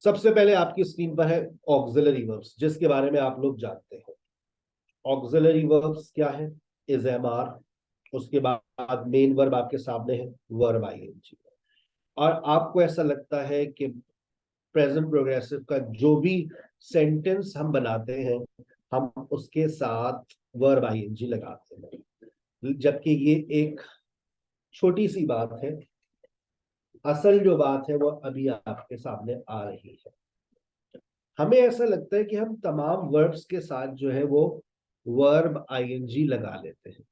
सबसे पहले आपकी स्क्रीन पर है ऑक्सिलरी वर्ब्स, जिसके बारे में आप लोग जानते हैं। ऑक्सिलरी वर्ब्स क्या है? इज एम आर, उसके बाद मेन वर्ब आपके सामने है वर्ब आईएनजी। और आपको ऐसा लगता है कि प्रेजेंट प्रोग्रेसिव का जो भी सेंटेंस हम बनाते हैं, हम उसके साथ वर्ब आईएनजी लगाते हैं, जबकि ये एक छोटी सी बात है। असल जो बात है वो अभी आपके सामने आ रही है। हमें ऐसा लगता है कि हम तमाम वर्ब्स के साथ जो है वो वर्ब आईएनजी लगा लेते हैं,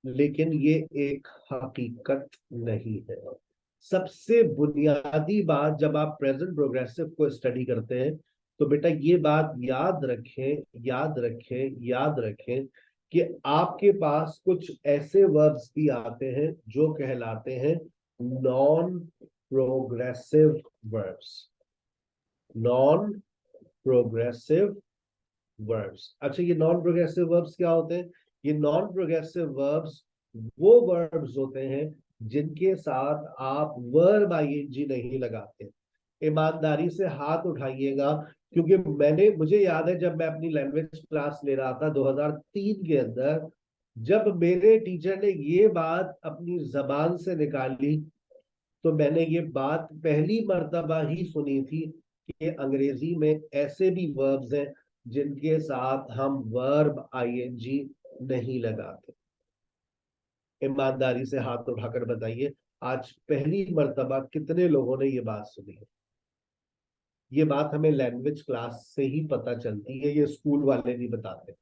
लेकिन ये एक हकीकत नहीं है। सबसे बुनियादी बात, जब आप प्रेजेंट प्रोग्रेसिव को स्टडी करते हैं, तो बेटा ये बात याद रखें, याद रखें, याद रखें कि आपके पास कुछ ऐसे वर्ब्स भी आते हैं जो कहलाते हैं non progressive verbs. Non progressive verbs. अच्छा, ये नॉन प्रोग्रेसिव वर्ब्स क्या होते हैं? ये नॉन प्रोग्रेसिव वर्ब्स वो वर्ब्स होते हैं जिनके साथ आप वर्ब आईएनजी नहीं लगाते। ईमानदारी से हाथ उठाइएगा, क्योंकि मुझे याद है जब मैं अपनी लैंग्वेज क्लास ले रहा था 2003 के अंदर, जब मेरे टीचर ने ये बात अपनी जबान से निकाली, तो मैंने ये बात पहली मर्तबा ही सुनी थी कि अंग्रेजी में ऐसे भी वर्ब्स हैं जिनके साथ हम वर्ब आईएनजी नहीं लगाते। ईमानदारी से हाथ उठाकर बताइए, आज पहली मर्तबा कितने लोगों ने ये बात सुनी है? ये बात हमें लैंग्वेज क्लास से ही पता चलती है, ये स्कूल वाले नहीं बताते,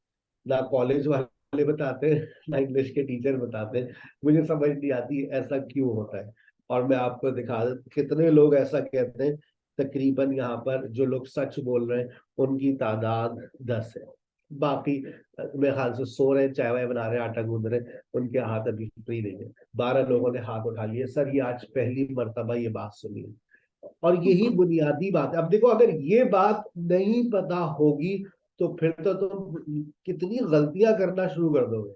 ना कॉलेज वाले बताते हैं, ना इंग्लिश के टीचर बताते हैं। मुझे समझ नहीं आती ऐसा क्यों होता है। और मैं आपको दिखा, कितने लोग ऐसा कहते हैं। तकरीबन यहाँ पर जो लोग सच बोल रहे हैं उनकी तादाद 10 है। बाकी मेरे ख्याल से सो रहे, चाय वाय बना रहे, आटा गूंद रहे, उनके हाथ अभी फ्री नहीं है। 12 लोगों ने हाथ उठा लिए, सर ये आज पहली मर्तबा ये बात सुनी है। और यही बुनियादी बात है। अब देखो, अगर ये बात नहीं पता होगी तो फिर तो तुम कितनी गलतियां करना शुरू कर दोगे,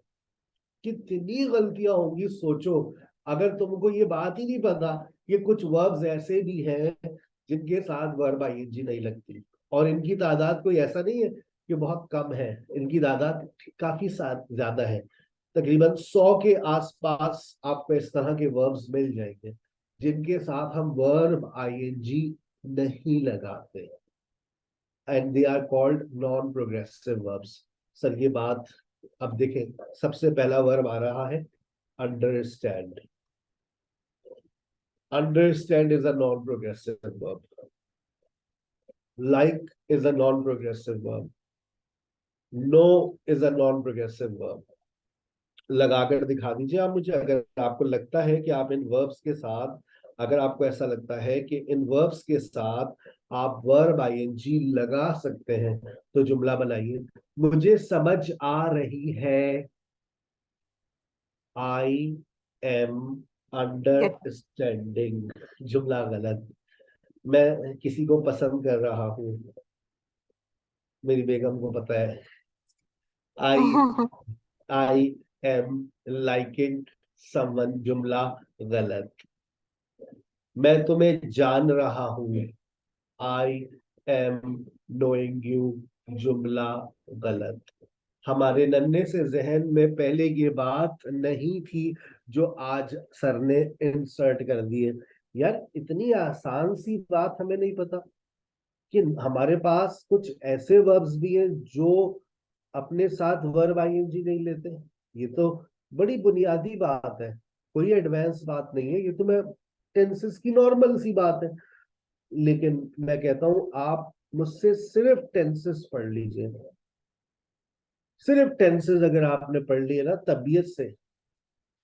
कितनी गलतियां होंगी सोचो। अगर तुमको ये बात ही नहीं पता कि कुछ वर्ब्स ऐसे भी हैं जिनके साथ वर्ब आईएनजी नहीं लगती, और इनकी तादाद कोई ऐसा नहीं है कि बहुत कम है, इनकी तादाद काफी ज्यादा है। तकरीबन 100 के आसपास आपको इस तरह के वर्ब्स मिल जाएंगे जिनके साथ हम वर्ब आईएनजी नहीं लगाते, and they are called non progressive verbs. Sir ये बात, अब देखें, सबसे पहला वर्ब आ रहा है understand. Understand is a non progressive verb. Like is a non progressive verb. Know is a non progressive verb. लगाकर दिखा दीजिए आप मुझे, अगर आपको लगता है कि आप इन वर्ब्स के साथ, अगर आपको ऐसा लगता है कि इन वर्ब्स के साथ आप वर्ब आईएनजी लगा सकते हैं, तो जुमला बनाइए। मुझे समझ आ रही है, आई एम अंडरस्टैंडिंग। जुमला गलत। मैं किसी को पसंद कर रहा हूं, मेरी बेगम को पता है। आई आई एम लाइकिंग समवन, जुमला गलत। मैं तुम्हें जान रहा हूं, आई एम नोइंग यू, जुमला गलत। हमारे नन्हे से जहन में पहले ये बात नहीं थी जो आज सर ने इंसर्ट कर दी है। यार इतनी आसान सी बात हमें नहीं पता कि हमारे पास कुछ ऐसे वर्ब्स भी हैं जो अपने साथ वर्ब आईएनजी नहीं लेते। ये तो बड़ी बुनियादी बात है, कोई एडवांस बात नहीं है, ये तो मैं टेंसेस की नॉर्मल सी बात है। लेकिन मैं कहता हूं आप मुझसे सिर्फ टेंसेस पढ़ लीजिए। सिर्फ टेंसेस अगर आपने पढ़ लिए ना तबीयत से,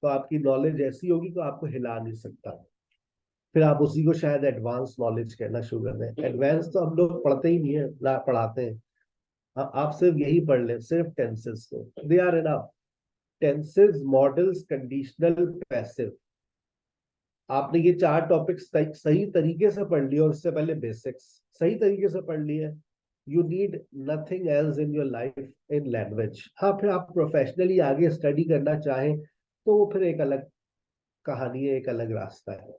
तो आपकी नॉलेज ऐसी होगी तो आपको हिला नहीं सकता। फिर आप उसी को शायद एडवांस नॉलेज कहना शुरू कर दें। एडवांस तो हम लोग पढ़ते ही नहीं है, ना पढ़ाते हैं। आप सिर्फ यही पढ़ लें, सिर्फ टेंसेस को, they are enough. Tenses, modals, conditional, passive. आपने ये 4 टॉपिक्स सही तरीके से पढ़ लिए, और उससे पहले बेसिक्स सही तरीके से पढ़ लिए। You need nothing else in your life in language. हाँ, फिर आप प्रोफेशनली आगे स्टडी करना चाहें तो वो फिर एक अलग कहानी है, एक अलग रास्ता है।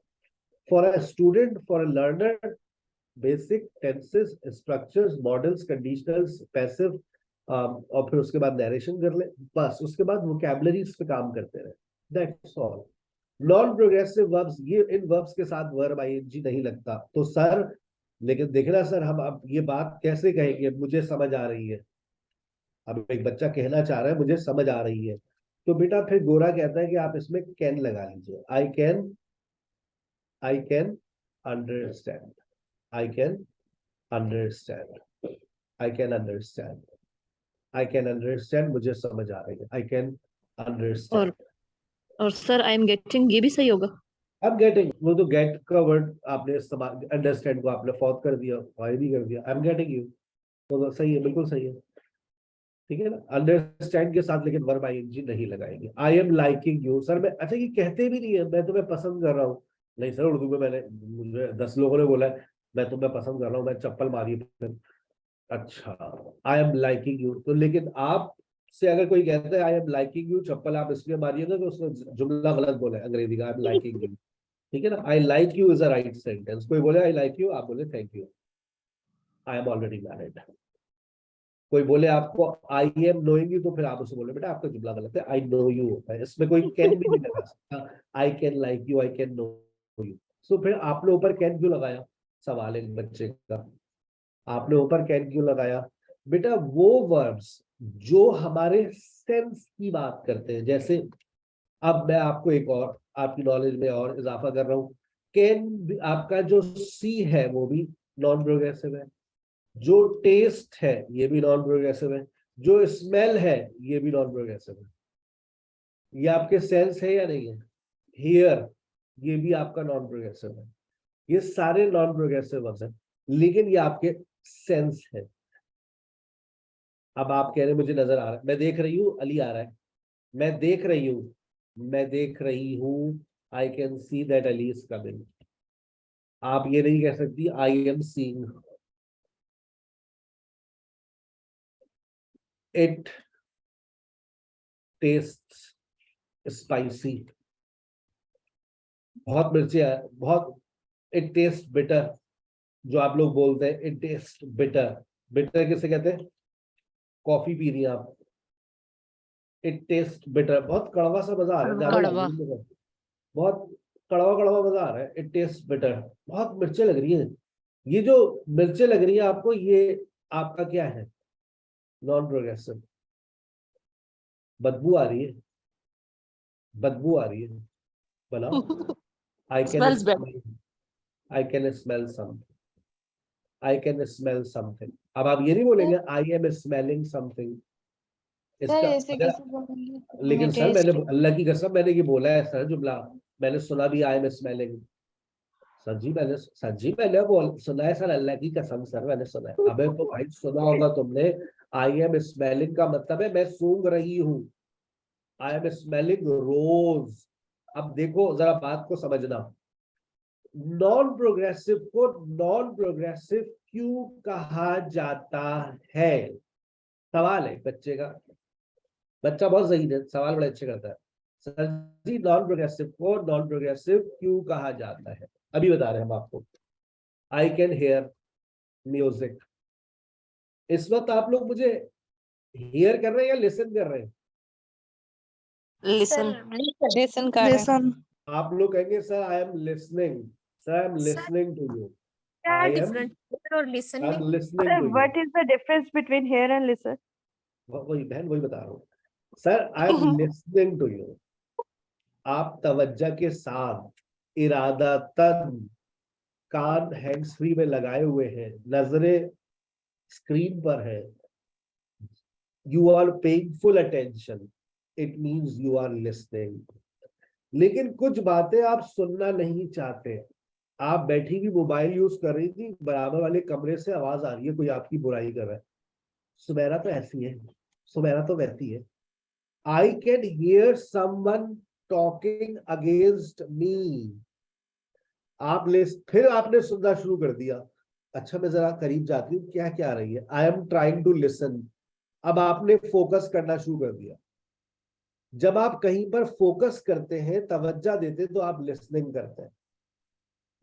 For a student, for a learner, basic tenses, structures, models, conditionals, passive, और फिर उसके बाद नरेशन कर ले, बस उसके बाद वोकैबुलरीज पे काम करते रहे, that's all. Non progressive verbs, ये इन वर्ब्स के साथ वर्ब आईएनजी नहीं लगता। तो सर, लेकिन देखना सर, हम अब ये बात कैसे कहेंगे मुझे समझ आ रही है? अब एक बच्चा कहना चाह रहा है मुझे समझ आ रही है, तो बेटा फिर गोरा कहता है कि आप इसमें कैन लगा लीजिए। I can understand, I can understand, I can understand, I can understand, मुझे समझ आ रही है, आई कैन अंडरस्टैंड। और और सर आई एम गेटिंग ये भी सही होगा? अब गेटिंग, वो तो गेट का वर्ड आपने इस्तेमाल, अंडरस्टैंड को आपने फॉर्थ कर दिया, वाई भी कर दिया, आई एम गेटिंग यू, तो सही है, बिल्कुल सही है। ठीक है ना, अंडरस्टैंड के साथ लेकिन वर्ब आईएनजी नहीं लगाएंगे। I am liking you, sir मैं, अच्छा ये कहते भी नहीं है मैं तुम्हें पसंद कर रहा हूँ। नहीं सर, उर्दू में मैंने, मुझे 10 लोगों ने बोला है मैं तुम्हें पसंद कर रहा हूँ, मैं चप्पल मारी फिर। अच्छा, आई एम लाइकिंग यू, तो लेकिन आप से अगर कोई कहता है आई एम लाइकिंग यू, चप्पल आप इसलिए मारिएगा तो उसने जुमला गलत बोला है अंग्रेजी का, आई एम लाइकिंग यू। ठीक है ना, I like you is a right sentence. कोई बोले आई लाइक यू, आप बोले thank you, I am already married. कोई बोले आपको आई एम नोइंग यू, तो फिर आप उसे बोले बेटा आपका जुमला गलत है, आई नो यू होता है, इसमें कोई कैन भी नहीं लगा सकता। I can like you, I can know you. So फिर आपने ऊपर कैन क्यों लगाया? सवाल है बच्चे का, आपने ऊपर कैन क्यों लगाया? बेटा वो वर्ब्स जो हमारे सेंस की बात करते हैं, जैसे अब मैं आपको एक और आपकी नॉलेज में और इजाफा कर रहा हूं, कैन, आपका जो सी है वो भी नॉन प्रोग्रेसिव है, जो टेस्ट है ये भी नॉन प्रोग्रेसिव है, जो स्मेल है ये भी नॉन प्रोग्रेसिव है। ये आपके सेंस है या नहीं है? हियर, ये भी आपका नॉन प्रोग्रेसिव है। ये सारे नॉन प्रोग्रेसिव वर्ब्स हैं, लेकिन ये आपके सेंस है। अब आप कह रहे हैं मुझे नजर आ रहा है, मैं देख रही हूँ, अली आ रहा है, मैं देख रही हूँ, मैं देख रही हूँ, I can see that Ali is coming. आप ये नहीं कह सकती आई am seeing. It taste spicy, बहुत मिर्ची है, बहुत। इट टेस्ट बिटर, जो आप लोग बोलते हैं इट टेस्ट बिटर, बिटर किसे कहते हैं? कॉफी पी रही हैं आप, इट टेस्ट बिटर, बहुत कड़वा सा मजा आ रहा है, ज्यादा कड़वा। लग, बहुत कड़वा कड़वा मजा आ रहा है, इट टेस्ट बिटर, बहुत मिर्चें लग रही हैं। ये जो मिर्चें लग रही है आपको, ये आपका क्या है? Non progressive. बदबू आ रही है, बदबू आ रही है, बनाओ। I can smells bad. Smell, I can smell something, I can smell something. अब आप ये नहीं बोलेंगे आई एम स्मेलिंग समथिंग, सर इसका ऐसे अगर, कैसे बोलेंगे? लेकिन मैं सर मैंने, टेस्ट। अल्लाह की कसम मैंने ये बोला है सर जुमला, मैंने सुना भी आई एम स्मेलिंग। सर जी मैंने बोल सुना है सर, अल्लाह की कसम सर मैंने सुना है। अबे तो भाई सुना होगा तुमने, आई एम स्मेलिंग का मतलब है मैं सूंघ रही हूँ, आई एम स्मेलिंग रोज। अब देखो जरा बात को समझना, नॉन प्रोग्रेसिव को नॉन प्रोग्रेसिव क्यों कहा जाता है? सवाल है बच्चे का, बच्चा बहुत सही है, सवाल बड़े अच्छे करता है। सर जी नॉन प्रोग्रेसिव को नॉन प्रोग्रेसिव क्यों कहा जाता है? अभी बता रहे हैं हम आपको। आई कैन हेयर म्यूजिक, इस वक्त आप लोग मुझे हियर कर रहे हैं या लिसन कर रहे हैं? लिसन। लेसन कर रहे हैं। लेसन। आप लोग कहेंगे sir I am listening, sir I am listening to you, क्या आई एम, डिफरेंस और लिसन आई में? Am listening to you. What is the difference between hear and listen? वही बहन, वही बता रहा हूँ sir, I am listening to you. आप तवज्जो के साथ, इरादतन कान हैंड्स फ्री में लगाए हुए हैं, नजरें स्क्रीन पर है, you are paying full attention, it means you are listening. लेकिन कुछ बातें आप सुनना नहीं चाहते, आप बैठी भी मोबाइल यूज कर रही थी, बराबर वाले कमरे से आवाज आ रही है कोई आपकी बुराई कर रहा है, सुमेरा तो ऐसी है, सुमेरा तो वैसी है, I can hear someone talking against me. आप फिर आपने सुनना शुरू कर दिया। अच्छा मैं जरा करीब जाती हूँ, क्या क्या रही है, I am trying to listen. अब आपने फोकस करना शुरू कर दिया। जब आप कहीं पर फोकस करते हैं, तवज्जो देते हैं, तो आप लिसनिंग करते हैं।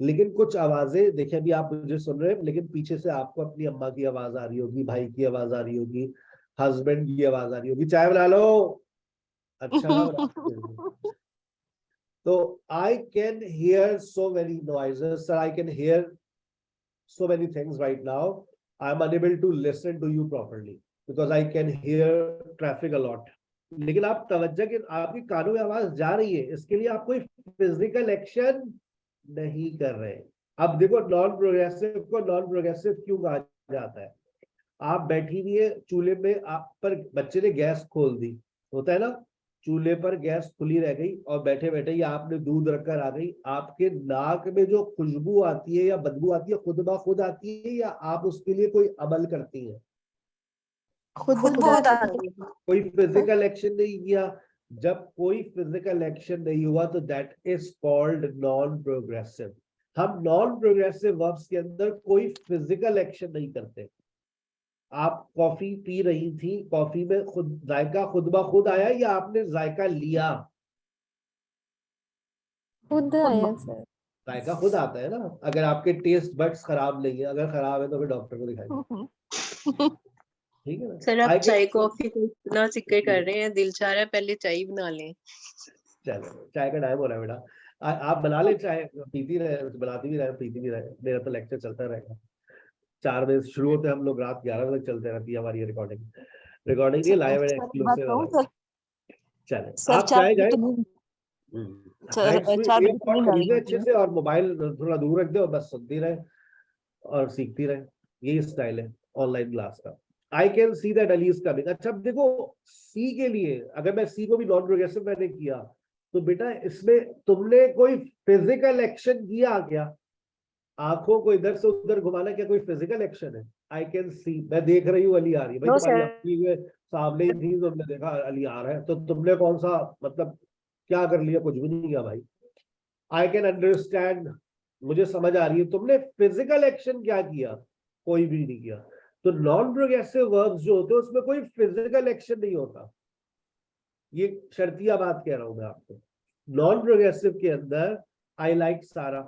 लेकिन कुछ आवाजें देखिए, अभी आप मुझे सुन रहे हैं लेकिन पीछे से आपको अपनी अम्मा की आवाज आ रही होगी, भाई की आवाज आ रही होगी, हस्बैंड की आवाज आ रही होगी, चाय बना लो। अच्छा बना। तो I can here so many noises sir, I can hear so many things right now. I'm unable to listen to you properly because I can hear traffic a lot. लेकिन आप तवज्जो के आपकी कानों में आवाज जा रही है, इसके लिए आप कोई फिजिकल एक्शन नहीं कर रहे। अब देखो, नॉन प्रोग्रेसिव को नॉन प्रोग्रेसिव क्यों कहा जाता है? आप बैठी हुई है चूल्हे में, आप पर बच्चे ने गैस खोल दी, होता है ना, चूल्हे पर गैस खुली रह गई और बैठे बैठे ही आपने दूध रखकर आ गई, आपके नाक में जो खुशबू आती है या बदबू आती है खुद ब खुद आती है या आप उसके लिए कोई अमल करती हैं? खुद आती है। कोई फिजिकल एक्शन नहीं किया। जब कोई फिजिकल एक्शन नहीं हुआ तो that is called non progressive. हम नॉन प्रोग्रेसिव वर्ब्स के अंदर कोई फिजिकल एक्शन नहीं करते। आप कॉफी पी रही थी, कॉफी में खुद जायका खुद ब खुद आया या आपने जायका लिया? खुद आया सर। जायका खुद आता है ना। अगर आपके टेस्ट बड्स खराब नहीं है, अगर खराब है तो फिर डॉक्टर को दिखाइए, ठीक है ना। सर आप आई चाय कॉफी को इतना जिक्र कर रहे हैं, दिल चाह रहा है पहले चाय बना लें। चलो, चाय का टाइम हो रहा है बेटा, आप बना ले चाय, पीती रहे, बनाती भी रहे, पीती भी रहे, मेरा तो लेक्चर चलता रहेगा। 4 बजे शुरू होते हैं हम लोग, रात 11 बजे चलते रहती है हमारी रिकॉर्डिंग नहीं लाइव एंड एक्सक्लूसिव। चले आप चाय जाए, खरीदे अच्छे से और मोबाइल थोड़ा दूर रख दे और बस सुनती रहे और सीखती रहे, यही स्टाइल है ऑनलाइन क्लास का। I can see that Ali is coming. अच्छा देखो, सी के लिए अगर मैं सी को भी नॉन प्रोग्रेसिव मैंने किया तो बेटा इसमें तुमने कोई फिजिकल एक्शन किया क्या? आंखों को इधर से उधर घुमाना क्या कोई फिजिकल एक्शन है? आई कैन सी, मैं देख रही हूँ अली आ रही है, भाई No, तुम्हारी sir. आंखें सामने ही थी, तुमने देखा अली आ रहा है, तो तुमने कौन सा मतलब क्या कर लिया? कुछ भी नहीं किया भाई। आई कैन अंडरस्टैंड, मुझे समझ आ रही है, तुमने फिजिकल एक्शन क्या किया? कोई भी नहीं किया। तो नॉन प्रोग्रेसिव वर्ब्स जो होते हैं उसमें कोई फिजिकल एक्शन नहीं होता, ये शर्तिया बात कह रहा हूं मैं आपको। नॉन प्रोग्रेसिव के अंदर आई लाइक सारा,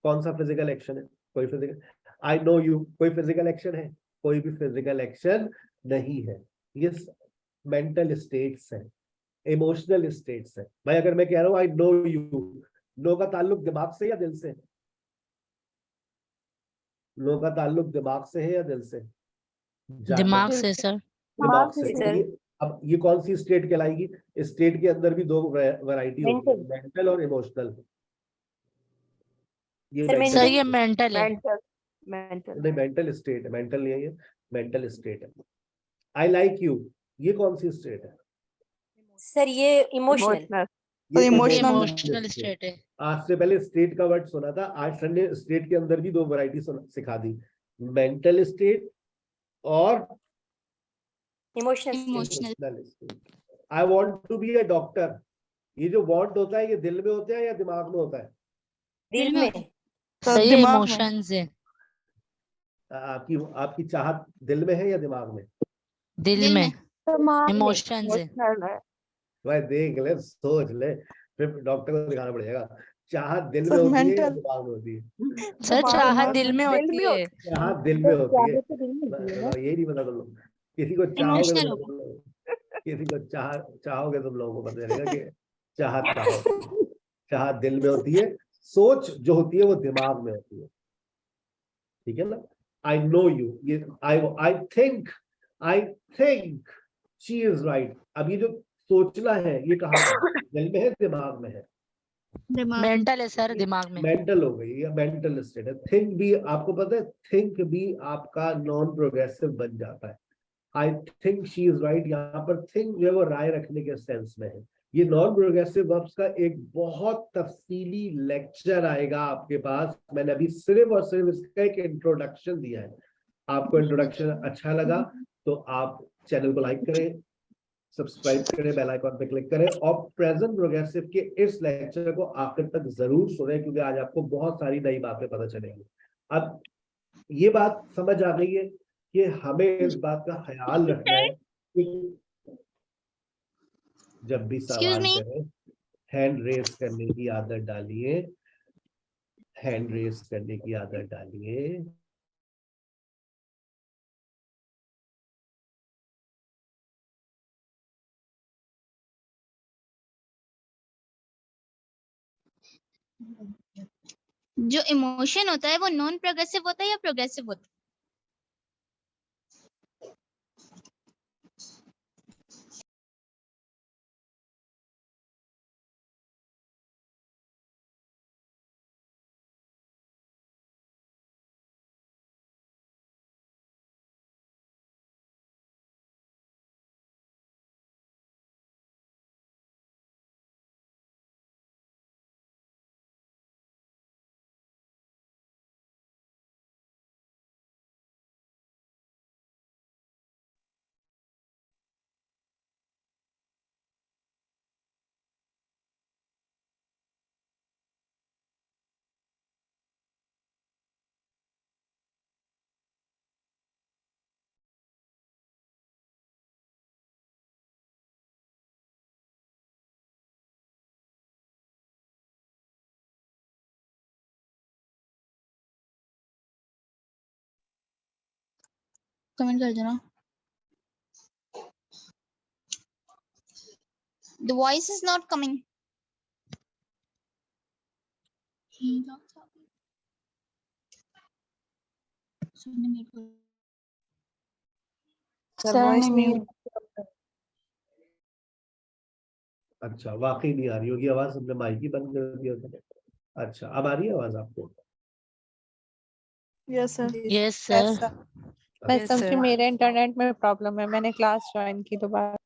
कौन सा फिजिकल एक्शन है? कोई फिजिकल। आई नो यू, कोई फिजिकल एक्शन है? कोई भी फिजिकल एक्शन नहीं है। ये मेंटल स्टेट्स है, इमोशनल स्टेट्स है। भाई अगर मैं कह रहा हूं आई नो यू, नो का ताल्लुक दिमाग से या दिल से? नो का ताल्लुक दिमाग से है या दिल से? दिमाग से सर। दिमाग से। सर। अब ये कौन सी स्टेट कहलाएगी? स्टेट के अंदर भी 2 वैरायटी होती है, Mental. मेंटल और इमोशनल। ये सर, मेंटल सर mental. ये मेंटल है। Mental. नहीं, मेंटल स्टेट है, मेंटल नहीं है ये, मेंटल स्टेट है। आई लाइक यू, ये कौन सी स्टेट है? सर ये इमोशनल। Emotional. ये इमोशनल स्टेट है। आज से पहले स्टेट का वर्ड सुना था, आज सर ने स्टेट के अंदर भी 2 वैरायटी सिखा दी, मेंटल स्टेट और emotional. Emotional state. I want to be a doctor, ये जो वांट होता है ये दिल में होता है या दिमाग में होता है? दिल में। सर ये इमोशंस है। आपकी आपकी चाहत दिल में है या दिमाग में? दिल में। दिमाग में। इमोशंस है। Emotional है। भाई देख ले, सोच ले, फिर डॉक्टर को दिखाना पड़ेगा। चाहत दिल में होती है या दिमाग में होती है? सर चाहत दिमाग दिल में होती है। चाहत दिल में होती है। है। बताओ, यही नहीं पता तुम लोग? किसी को चाहोगे तो तुम लोग, किसी को चाहोगे तुम लोगों को पता चलेगा कि चाहत कहाँ होती है। चाहत दिल में होती है, सोच जो होती है वो दिमाग में होती है, ठीक है ना। आई नो यू, ये I think she is right. अब ये जो सोचना है ये कहाँ है? दिल में है, दिमाग में है? मेंटल है सर, दिमाग में। मेंटल हो गई या मेंटल स्टेट है। थिंक भी आपको पता है, थिंक भी आपका नॉन प्रोग्रेसिव बन जाता है। I think she is right, यहाँ पर थिंक जो है वो राय रखने के सेंस में है। ये नॉन प्रोग्रेसिव वर्ब्स का एक बहुत तफसीली लेक्चर आएगा आपके पास, मैंने अभी सिर्फ और सिर्फ इसका एक इंट्रोडक्शन दिया है। आपको इंट्रोडक्शन अच्छा लगा तो आप चैनल को लाइक करें, सब्सक्राइब करें, बेल आइकॉन पे क्लिक करें और प्रेजेंट प्रोग्रेसिव के इस लेक्चर को आखिर तक जरूर सुने, क्योंकि आज आपको बहुत सारी नई बातें पता चलेंगी। अब ये बात समझ आ गई है कि हमें इस बात का ख्याल रखना है कि जब भी सवाल करें हैंड रेस करने की आदत डालिए। हैंड रेस करने की आदत डालिए। जो इमोशन होता है वो नॉन प्रोग्रेसिव होता है या प्रोग्रेसिव होता है? कमेंट कर देना। The voice is not coming. Sir ने म्यूट। अच्छा, वाकई नहीं आ रही होगी आवाज, हमने माइक ही बंद कर दिया था। अच्छा, अब आ रही है आवाज आपको? Yes, sir. Yes sir. मैं Yes, समझी sir. मेरे इंटरनेट में प्रॉब्लम है, मैंने क्लास ज्वाइन की दोबारा।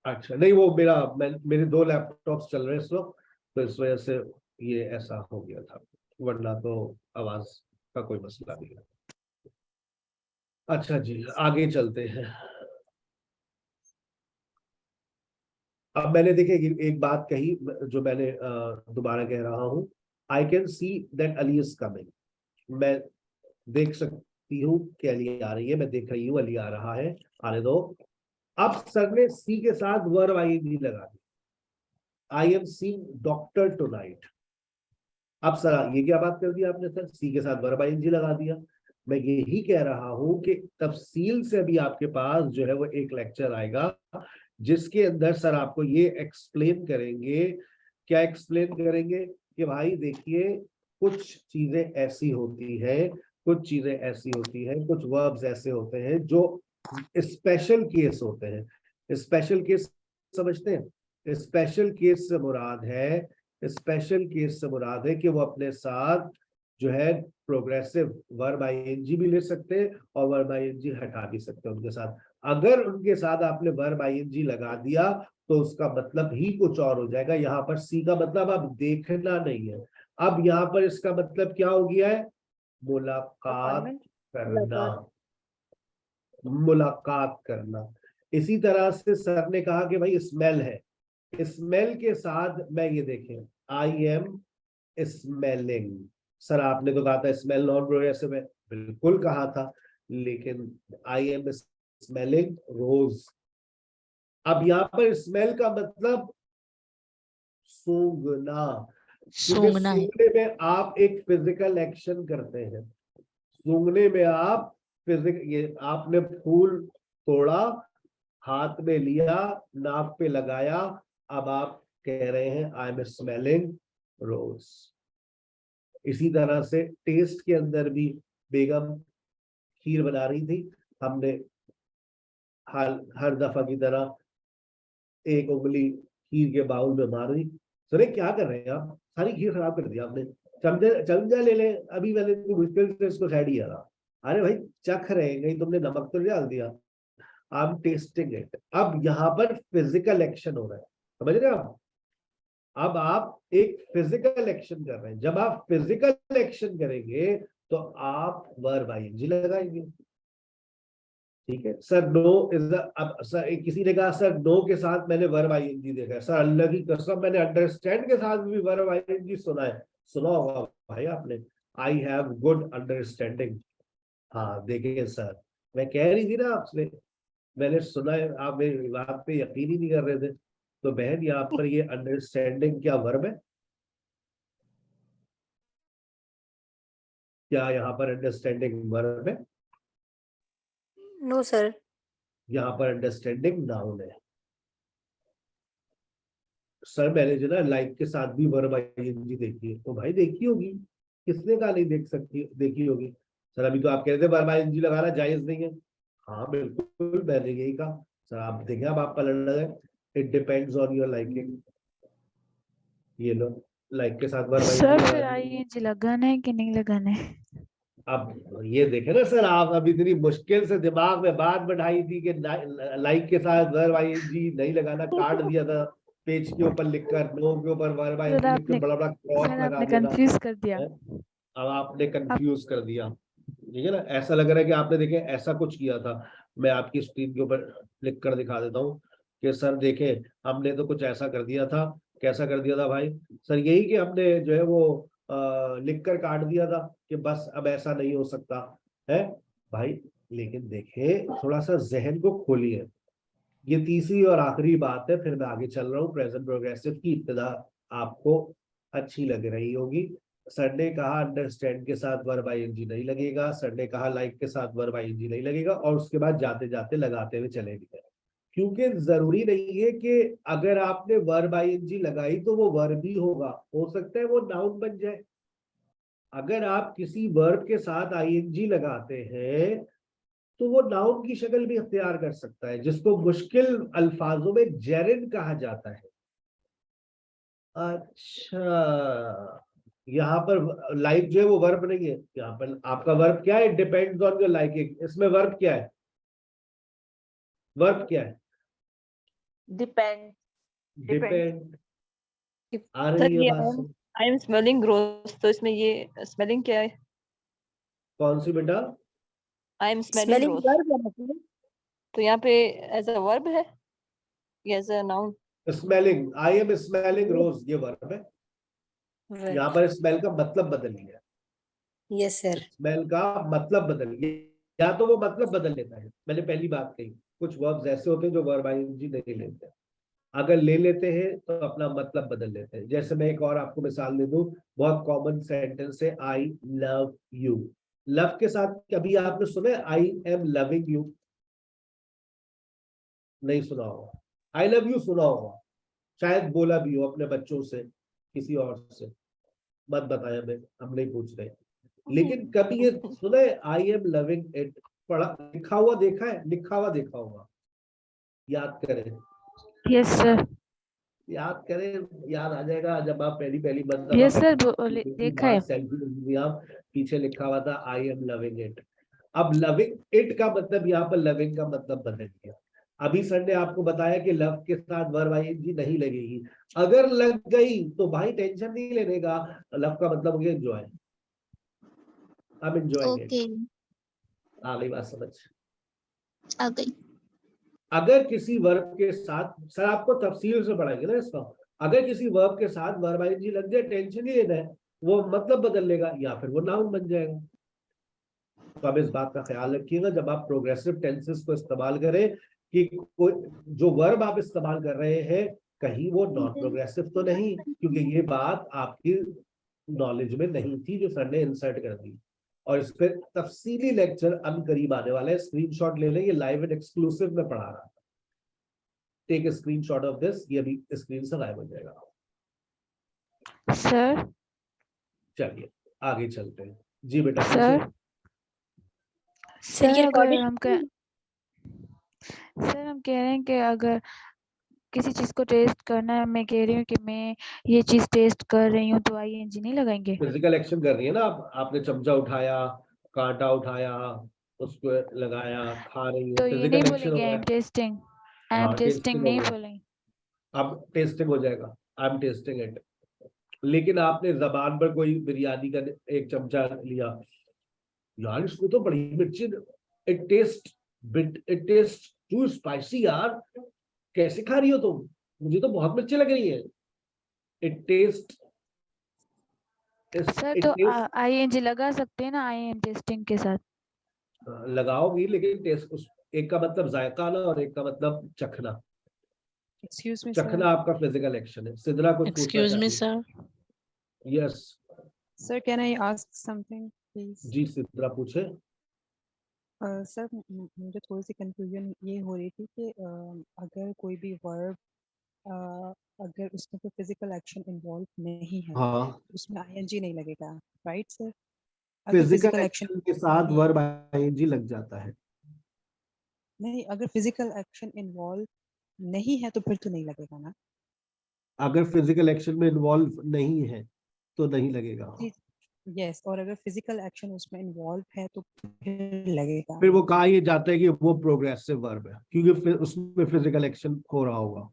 अच्छा, नहीं वो मेरे 2 लैपटॉप्स चल रहे हैं इस वक्त, तो इस वजह से ये ऐसा हो गया था, वरना तो आवाज का कोई मसला नहीं है। अच्छा जी, आगे चलते हैं। अब मैंने देखिए एक बात कही जो मैंने दोबारा कह रहा हूं, I can see that Ali is coming. मैं देख सकती हूँ कि अली आ रही है, मैं देख रही हूँ अली आ रहा है, आने दो। अब सर ने सी के साथ वर्ब आईएनजी लगा दी, I am seeing doctor tonight. अब सर ये क्या बात कर दी आपने सर, सी के साथ वर्ब आईएनजी लगा दिया। मैं यही कह रहा हूं कि तफसील से अभी आपके पास जो है वो एक लेक्चर आएगा जिसके अंदर सर आपको ये एक्सप्लेन करेंगे। क्या एक्सप्लेन करेंगे कि भाई देखिए कुछ चीजें ऐसी होती है, कुछ चीजें ऐसी होती हैं, कुछ वर्ब्स ऐसे होते हैं जो स्पेशल केस होते हैं। स्पेशल केस समझते हैं? स्पेशल केस से मुराद है, स्पेशल केस से मुराद है कि वो अपने साथ जो है प्रोग्रेसिव वर्ब आईएनजी भी ले सकते हैं और वर्ब आईएनजी हटा भी सकते हैं उनके साथ। अगर उनके साथ आपने वर्ब आईएनजी लगा दिया तो उसका मतलब ही कुछ और हो जाएगा। यहाँ पर सी का मतलब अब देखना नहीं है, अब यहाँ पर इसका मतलब क्या हो गया है? मुलाकात करना, मुलाकात करना। इसी तरह से सर ने कहा कि भाई स्मेल है, स्मेल के साथ मैं ये देखें आई एम स्मेलिंग। सर आपने तो कहा था स्मेल नॉन प्रोग्रेसिव है, बिल्कुल कहा था, लेकिन आई एम स्मेलिंग रोज। अब यहाँ पर स्मेल का मतलब सूंघना, क्योंकि सूंघना है। सूंघने में आप एक फिजिकल एक्शन करते हैं। सूंघने में आप ये आपने फूल तोड़ा, हाथ में लिया, नाक पे लगाया, अब आप कह रहे हैं आई एम स्मेलिंग रोज। इसी तरह से टेस्ट के अंदर भी बेगम खीर बना रही थी, हमने हर दफा की तरह एक उंगली खीर के बाउल में मार दी। सर क्या कर रहे हैं आप, सारी खीर खराब कर दी आपने, चमचा ले ले, अभी मैंने मुश्किल से इसको साइड ही करा। अरे भाई चख रहे हैं, कहीं तुमने नमक तो नहीं डाल दिया? I am testing it. अब यहाँ पर फिजिकल एक्शन हो रहा है, समझ रहे हो आप? अब आप एक फिजिकल एक्शन कर रहे हैं, जब आप फिजिकल एक्शन करेंगे तो आप वर्ब आईएनजी लगाएंगे। ठीक है सर, नो इज अब सर किसी ने कहा सर नो के साथ मैंने वर्ब आईएनजी देखा है। सर अल्लाह की कसम मैंने अंडरस्टैंड के साथ भी वर्ब आईएनजी सुना है, सुना होगा भाई आपने, आई हैव गुड अंडरस्टैंडिंग। हाँ देखिए सर, मैं कह रही थी ना आपसे, मैंने सुना है, आप मेरी बात पे यकीन ही नहीं कर रहे थे। तो बहन यहाँ पर ये अंडरस्टैंडिंग क्या वर्ब है? क्या यहाँ पर अंडरस्टैंडिंग वर्ब है? No sir. यहाँ पर अंडरस्टैंडिंग नाउन है। सर मैंने जो ना लाइक के साथ भी वर्ब आईएनजी देखी है, तो भाई देखी होगी, किसने कहा नहीं देख सकती, देखी होगी। सर अभी तो आप कह रहे थे वर्ब आईएनजी लगाना जायज नहीं है। हाँ बिल्कुल, मैंने यही कहा। सर आप देखें, अब आप पलट रहे हैं, it depends on your liking. ये लो, लाइक के साथ वर्ब सर आईएनजी फिर लगा। आईएनजी लगाना है कि नहीं लगाना है? अब ये देखे ना सर, आप अभी इतनी मुश्किल से दिमाग में बात बैठाई थी कि लाइक के साथ वर्ब आईएनजी नहीं लगाना, काट दिया था पेज के ऊपर लिखकर, नो के ऊपर वर्ब सर आईएनजी लिख के आपने बड़ा बड़ा क्रॉस सर लगा आपने दिया था। कंफ्यूज कर दिया। अब आपने कंफ्यूज कर दिया, ठीक है ना। ऐसा लग रहा है कि आपने देखे ऐसा कुछ किया था। मैं आपकी स्क्रीन के ऊपर लिख कर दिखा देता हूँ कि सर देखे, हमने तो कुछ ऐसा कर दिया था। कैसा कर दिया था भाई? सर यही कि हमने जो है वो लिख कर काट दिया था कि बस अब ऐसा नहीं हो सकता है भाई। लेकिन देखे, थोड़ा सा जहन को खोलिए। ये तीसरी और आखिरी बात है, फिर मैं आगे चल रहा हूँ। प्रेजेंट प्रोग्रेसिव की इब्तिदा आपको अच्छी लग रही होगी। सर ने कहा अंडरस्टैंड के साथ वर्ब आईएनजी नहीं लगेगा, सर ने कहा लाइक के साथ वर्ब आईएनजी नहीं लगेगा, और उसके बाद जाते जाते लगाते हुए चले गए। क्योंकि जरूरी नहीं है कि अगर आपने वर्ब आईएनजी लगाई तो वो वर्ब ही होगा, हो सकता है वो नाउन बन जाए। अगर आप किसी वर्ब के साथ आईएनजी लगाते हैं तो वो नाउन की शक्ल भी इख्तियार कर सकता है, जिसको मुश्किल अल्फाजों में जेरिन कहा जाता है। अच्छा, यहाँ पर लाइक जो है वो वर्ब नहीं है। यहाँ पर आपका वर्ब क्या है? Depends on your liking. इसमें वर्ब क्या है? वर्ब क्या है? डिपेंड। डिपेंड। आ सर रही है ये बात? आई एम स्मेलिंग ग्रोस, तो इसमें ये स्मेलिंग क्या है? कौन सी बेटा? I am smelling smelling gross, verb है मतलब? तो यहाँ पे एज अ वर्ब है या as a noun? Smelling, I am smelling rose, ये वर्ब है। यहाँ पर स्मेल का मतलब बदल गया। Yes sir. स्मेल का मतलब बदल गया, या तो वो मतलब बदल लेता है। मैंने पहली बात कही, कुछ वर्ब्स ऐसे होते हैं जो वर्ब आईएनजी नहीं लेते, अगर ले लेते हैं तो अपना मतलब बदल लेते हैं। जैसे मैं एक और आपको मिसाल दे दूं, बहुत कॉमन सेंटेंस है, आई लव यू। लव के साथ कभी आपने सुना आई एम लविंग यू? नहीं सुना होगा। आई लव यू सुना होगा, शायद बोला भी हो अपने बच्चों से, किसी और से, मत बताया, मैं हम नहीं पूछ रहे। लेकिन कभी ये सुना है आई एम लविंग इट? पढ़ा लिखा हुआ देखा है? लिखा हुआ देखा होगा, याद करें। Yes sir. याद करें, याद आ जाएगा जब आप पहली पहली मतलब यस सर देखा है। सेल्फी आप पीछे लिखा हुआ था आई एम लविंग इट। अब लविंग इट का मतलब यहाँ पर लविंग का मतलब बदल गया। अभी सर ने आपको बताया कि लव के साथ वर्ब आईएनजी नहीं लगेगी। अगर लग गई तो भाई टेंशन नहीं लेने का, लव का मतलब हो गया एंजॉय। अब एंजॉय ओके, आ गई बात समझ? आ गई। अगर किसी वर्ब के साथ, सर आपको तफसील से पढ़ाएंगे ना इसका, अगर किसी वर्ब के साथ वर्ब आईएनजी लग जाए, टेंशन नहीं लेना है, वो मतलब बदल लेगा या फिर वो नाउन बन जाएगा। तो अब इस बात का ख्याल रखिएगा जब आप प्रोग्रेसिव टेंसेस को इस्तेमाल करें कि कोई जो वर्ब आप इस्तेमाल कर रहे हैं कहीं वो नॉन प्रोग्रेसिव तो नहीं, क्योंकि ये बात आपकी नॉलेज में नहीं थी जो सर ने इंसर्ट कर दी। और इस पर तफसीली लेक्चर अब करीब आने वाला है, स्क्रीनशॉट ले लें, ये लाइव एंड एक्सक्लूसिव में पढ़ा रहा था। Take a screenshot of this, ये अभी स्क्रीन से गायब हो जाएगा। सर चलिए आगे चलते हैं। जी बेटा सर सर ये अगर रिकॉर्डिंग हम कह रहे हैं कि अगर किसी चीज को टेस्ट करना है, मैं कह रही हूँ कि मैं ये चीज टेस्ट कर रही हूँ, तो आईएनजी नहीं लगाएंगे? फिजिकल एक्शन कर रही है ना आप, आपने चमचा उठाया, कांटा उठाया, उसको लगाया, खा रही है, तो ये नहीं फिजिकल एक्शन हो बोलेंगे आई गया। Am testing? आई एम हाँ टेस्टिंग टेस्टिंग हो नहीं गया, बोलेंगे? अब टेस्टिंग हो जाएगा, आई एम टेस्टिंग इट। लेकिन आपने जबान पर कोई बिरयानी का एक चमचा लिया, यार इसमें तो बड़ी मिर्ची, इट टेस्ट टू स्पाइसी यार, कैसे खा रही हो तुम, मुझे तो बहुत मिर्ची लग रही है। इट टेस्ट, सर तो आईएनजी लगा सकते हैं ना आई एम टेस्टिंग के साथ? लगाओगी, लेकिन टेस्ट उस एक का मतलब जायका ना और एक का मतलब चखना। एक्सक्यूज मी चखना आपका फिजिकल एक्शन है। सिद्रा कुछ पूछना एक्सक्यूज मी चाहती है? Sir, yes sir can I ask something? Please. जी सिद्रा पूछे। सर मुझे थोड़ी सी कंफ्यूजन ये हो रही थी कि अगर कोई भी वर्ब अगर उसमें कोई फिजिकल एक्शन इन्वॉल्व नहीं है हाँ, तो उसमें आईएनजी नहीं लगेगा, राइट सर? अगर फिजिकल फिजिकल एक्शन एक्शन के साथ नहीं वर्ब आईएनजी लग जाता है। नहीं, अगर फिजिकल एक्शन इन्वॉल्व नहीं है तो फिर तो नहीं लगेगा ना? अगर फिजिकल एक्शन में इन्वॉल्व नहीं है तो नहीं लगेगा। जी, यस। और अगर फिजिकल एक्शन उसमें इन्वॉल्व है तो फिर लगेगा। फिर वो कहा ये जाता है कि वो प्रोग्रेसिव वर्ब है क्योंकि फिर उसमें फिजिकल एक्शन हो रहा होगा।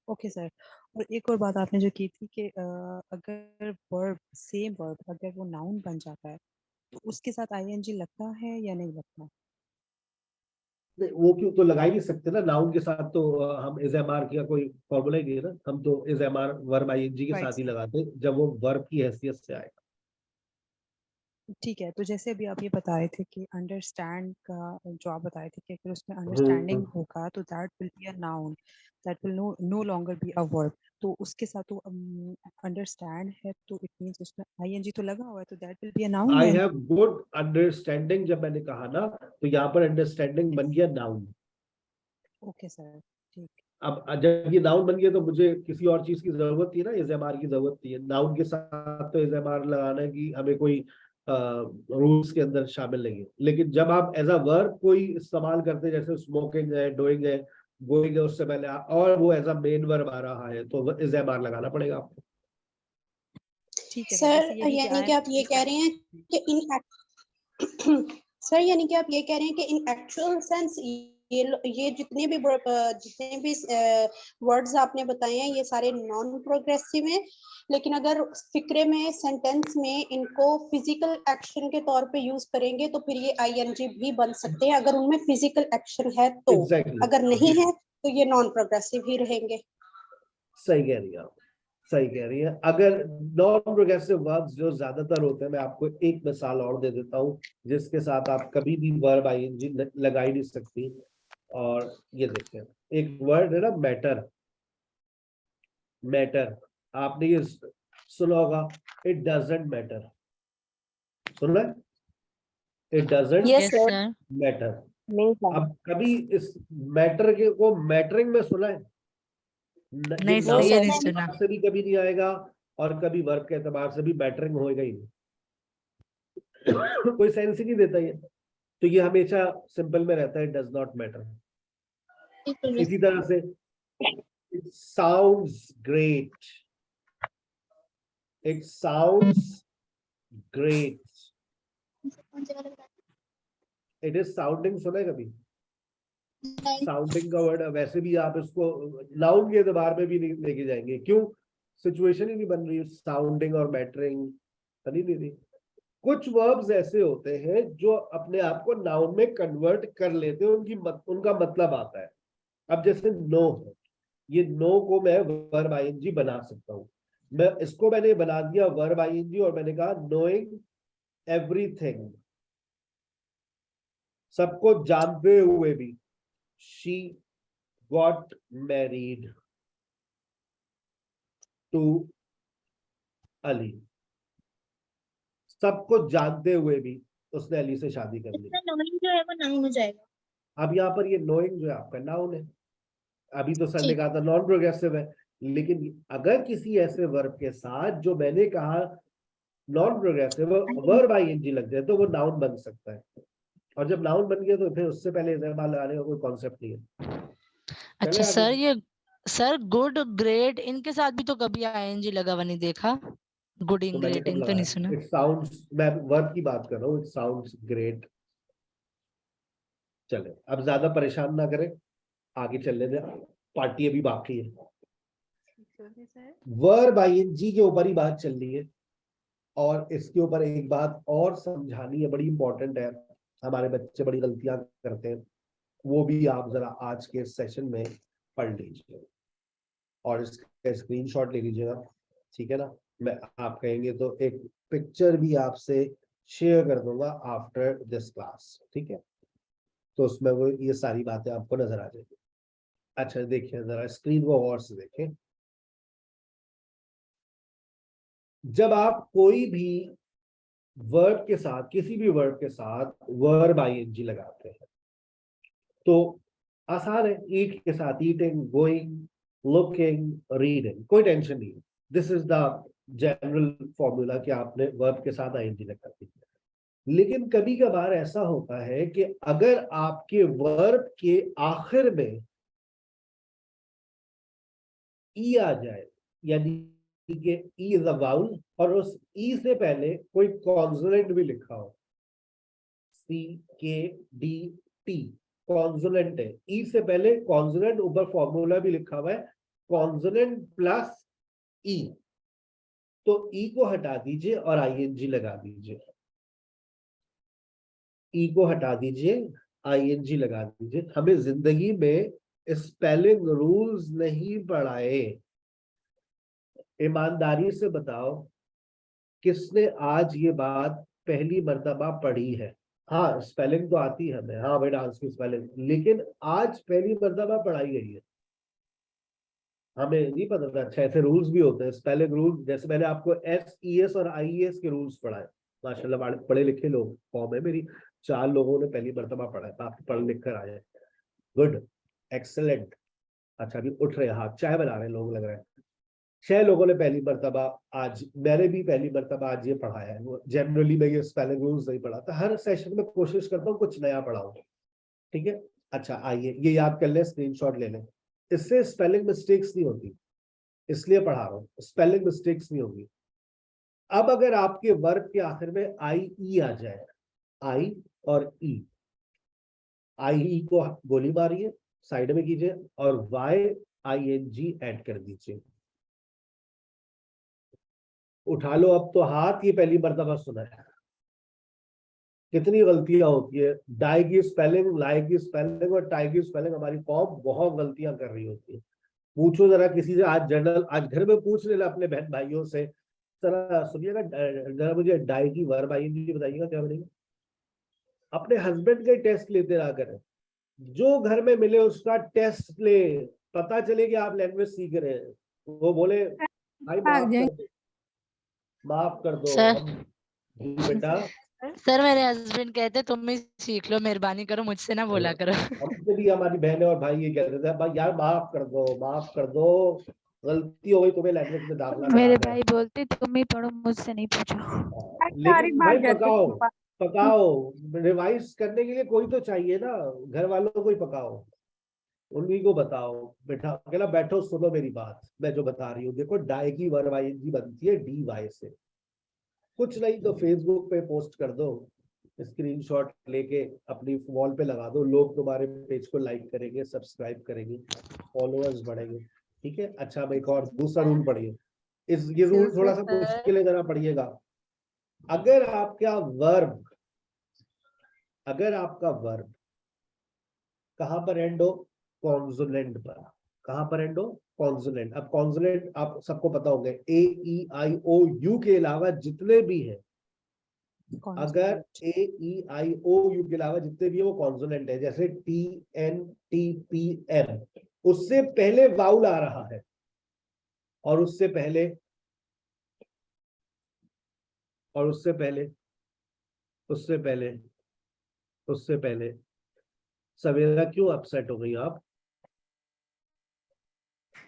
Okay sir. और एक और बात आपने जो की थी कि अगर वर्ब सेम वर्ब अगर वो नाउन बन जाता है तो उसके साथ आईएनजी लगता है या नहीं लगता? नहीं, वो क्यों तो लगा ही नहीं सकते ना नाउन के साथ। तो हम इज एम आर का कोई फॉर्मूला ही नहीं है ना। हम तो is am are verb ING के राइट साथ ही सर, लगाते हैं जब वो वर्ब की हैसियत से आएगा। ठीक है। तो जैसे अभी आप ये बताए थे कि अंडरस्टैंड का जो आप बताए थे कि अगर उसमें हम्म, अंडरस्टैंडिंग होगा तो that will be a noun, that will no longer be a verb. तो उसके साथ तो अंडरस्टैंड है तो इट मींस उसमें आईएनजी तो लगा हुआ है तो that will be a noun I then. Have good understanding जब मैंने कहा ना तो यहाँ पर अंडरस्टैंडिंग बन गया नाउन। ओके सर, ठीक। अब जब ये नाउन बन गया तो मुझे किसी और चीज की जरूरत थी ना, इज एम आर की जरूरत थी। नाउन के साथ तो इज एम आर लगाना की हमें कोई रूल्स के अंदर शामिल नहीं है। लेकिन जब आप एज अ वर्ब कोई इस्तेमाल करते हैं जैसे स्मोकिंग है, डूइंग है, गोइंग है, उससे पहले और वो एज अ मेन वर्ब आ रहा है तो इज एम आर लगाना पड़ेगा आपको। ठीक है सर, जैसे सर यही कि यानी आई कि आप ये कह रहे हैं कि सर यानी कि आप ये कह रहे हैं कि इन एक्चुअल सेंस ये जितने भी वर्ड्स आपने बताए हैं ये सारे नॉन प्रोग्रेसिव हैं, लेकिन अगर फिक्रे में सेंटेंस में इनको फिजिकल एक्शन के तौर पे यूज करेंगे तो फिर ये आईएनजी भी बन सकते हैं अगर उनमें फिजिकल एक्शन है तो। एग्जैक्टली अगर नहीं है तो ये नॉन प्रोग्रेसिव ही रहेंगे। सही कह रही है आप, सही कह रही है। अगर नॉन प्रोग्रेसिव वर्ब्स जो ज्यादातर होते हैं, मैं आपको एक मिसाल और दे देता हूं जिसके साथ आप कभी भी वर्ब आईएनजी लगा ही नहीं सकती। और ये देखिए एक वर्ड है ना मैटर। मैटर आपने ये सुना होगा, इट डजंट मैटर। सुना है? It doesn't yes yes sir. Sir. Matter. नहीं सर। अब कभी इस मैटर के को मैटरिंग में सुना है? ये नहीं नो सर, नाउन ये के नहीं सर। सुना। एतबार से भी कभी नहीं आएगा और कभी वर्ब के एतबार से भी मैटरिंग होएगा ही नहीं। कोई सेंस ही नहीं देता ये। तो ये हमेशा सिंपल में रहता है, डज नॉट मैटर। इसी तरह से it sounds great. It sounds great. It is sounding सुना है कभी? साउंडिंग का वर्ड वैसे भी आप इसको नाउन के एतबार में भी नहीं लेके जाएंगे। क्यों? सिचुएशन ही नहीं बन रही साउंडिंग और मैटरिंग बनी नहीं रही। कुछ वर्ब्स ऐसे होते हैं जो अपने आप को नाउन में कन्वर्ट कर लेते हैं, उनका मतलब आता है। अब जैसे नो है, ये नो को मैं वर्ब आईएनजी बना सकता हूं। मैंने बना दिया वर्ब आईएनजी और मैंने कहा नोइंग एवरीथिंग। सबको जानते हुए भी, she got married to Ali. सबको जानते हुए भी उसने अली से शादी कर ली। नोइंग जो है वो नाउन हो जाएगा। अब यहाँ पर ये नोइंग जो है आपका नाउन है। अभी तो सर ने ठीक। कहा था नॉन प्रोग्रेसिव है, लेकिन अगर किसी ऐसे वर्ब के साथ जो मैंने कहा नॉन प्रोग्रेसिव वर्ब आईएनजी लग जाए तो वो नाउन बन सकता है। और जब नाउन बन गया तो फिर उससे पहले इस्तेमाल लगाने का कोई कॉन्सेप्ट नहीं है। अच्छा चले आगे। सर, ये सर गुड ग्रेट इनके साथ भी तो कभी आईएनजी लगा हुआ नहीं देखा। गुड तो इन मैंने ग्रेट कब इन तो नहीं लगाया? सुना। इट साउंड्स, मैं वर्ब की बात कर रहा हूँ। It sounds great. चले अब ज्यादा परेशान ना करें, आगे चलने दें, पार्टी अभी बाकी है। वर्ब आईएनजी के ऊपर ही बात चल रही है और इसके ऊपर एक बात और समझानी है, बड़ी इंपॉर्टेंट है। हमारे बच्चे बड़ी गलतियां करते हैं, वो भी आप जरा आज के सेशन में पढ़ लीजिए और इसका स्क्रीनशॉट ले लीजिएगा, ठीक है ना? मैं आप कहेंगे तो एक पिक्चर भी आपसे शेयर कर दूंगा आफ्टर दिस क्लास, ठीक है? तो उसमें वो ये सारी बातें आपको नजर आ जाएगी। अच्छा देखिए जरा स्क्रीन को गौर से देखें। जब आप कोई भी वर्ब के साथ, किसी भी वर्ब के साथ वर्ब आईएनजी लगाते हैं तो आसान है। ईट के साथ ईटिंग, गोइंग, लुकिंग, रीडिंग, कोई टेंशन नहीं है। This is the general formula कि आपने वर्ब के साथ आईएनजी लगा दी। लेकिन कभी कभार ऐसा होता है कि अगर आपके वर्ब के आखिर में ई आ जाए, यानी कि ई इज अ वाउल और उस ई से पहले कोई कॉन्सोनेंट भी लिखा हो, सी के डी टी कॉन्सोनेंट है, ई से पहले कॉन्सोनेंट, ऊपर फॉर्मूला भी लिखा हुआ है कॉन्सोनेंट प्लस ई, तो ई को हटा दीजिए और आईएनजी लगा दीजिए। ई को हटा दीजिए, आईएनजी लगा दीजिए। हमें जिंदगी में स्पेलिंग रूल्स नहीं पढ़ाए। ईमानदारी से बताओ किसने आज ये बात पहली मर्तबा पढ़ी है? हाँ, स्पेलिंग तो आती है हमें, हाँ भाई डांस की स्पेलिंग, लेकिन आज पहली मर्तबा पढ़ाई गई है। हमें नहीं पता था अच्छा ऐसे रूल्स भी होते हैं, स्पेलिंग रूल। जैसे मैंने आपको SES और IES के रूल्स पढ़ाए, माशाल्लाह पढ़े लिखे लोग कौम है मेरी, 4 लोगों ने पहली मर्तबा पढ़ा है, आप पढ़ लिख कर आए। Good, excellent. अच्छा अभी उठ रहे हाथ, चाय बना रहे लोग लग रहे हैं। 6 लोगों ने पहली मर्तबा आज, मैंने भी पहली मर्तबा आज ये पढ़ाया है। जनरली मैं ये स्पेलिंग रूल्स नहीं पढ़ाता, हर सेशन में कोशिश करता हूँ कुछ नया पढ़ाऊं, ठीक है। अच्छा आइए ये याद कर ले, स्क्रीनशॉट ले लें, इससे स्पेलिंग मिस्टेक्स नहीं होती, इसलिए पढ़ा रहा हूँ, स्पेलिंग मिस्टेक्स नहीं होगी। अब अगर आपके वर्ब के आखिर में IE आ जाए, आई और ई, IE को गोली मारिए, साइड में कीजिए और YING ऐड कर दीजिए। उठा लो अब तो हाथ, ये पहली मर्तबा सुना है। कितनी गलतियां होती है, डाई की स्पेलिंग, लाई की स्पेलिंग और टाई की स्पेलिंग, हमारी कौम बहुत गलतियां कर रही होती है। पूछो जरा किसी से, आज जनरल, आज घर में पूछ लेना अपने बहन भाइयों से, जरा सुनिएगा जरा मुझे डाई की वर्ब आईएनजी बताइएगा क्या बनेगा। अपने हस्बैंड का टेस्ट लेते रहा करें, जो घर में मिले उसका टेस्ट ले, पता चले कि आप लैंग्वेज सीख रहे हैं। वो बोले भाई माफ कर दो सर। जी बेटा, सर मेरे हस्बैंड कहते तुम ही सीख लो, मेहरबानी करो मुझसे ना बोला करो। हमसे भी हमारी बहनें और भाई ये कहते थे भाई यार माफ कर दो, माफ कर दो, गलती हो गई, तुम्हें लैंग्वेज में दाखिला मेरे कराना है। भाई बोलते तुम ही पढ़ो, मुझसे नहीं पूछो। लेकिन भाई पकाओ पकाओ, रिवाइज करने के लिए कोई तो चाहिए ना, घर वालों को ही पकाओ, उन्हीं को बताओ। बेटा अकेला बैठो, सुनो मेरी बात, मैं जो बता रही हूँ। देखो डाई की वर्ब आईएनजी बनती है DY से, कुछ नहीं तो फेसबुक पे पोस्ट कर दो, स्क्रीनशॉट लेके अपनी वॉल पे लगा दो, लोग तुम्हारे पेज को लाइक करेंगे, सब्सक्राइब करेंगे, फॉलोअर्स बढ़ेंगे, ठीक है। अच्छा अब एक और दूसरा रूल पढ़िए, ये रूल थोड़ा सा मुश्किल है, जरा पढ़िएगा। अगर आपका वर्ब कहां पर एंड हो? कॉन्सोनेंट पर। कहां पर एंड हो? कॉन्सोनेंट। अब कॉन्सोनेंट आप सबको पता होंगे, AEIOU के अलावा जितने भी हैं, अगर AEIOU के अलावा जितने भी है वो कॉन्सोनेंट है। जैसे TNTPM, उससे पहले वाउल आ रहा है और उससे पहले सवेरा क्यों अपसेट हो गई आप?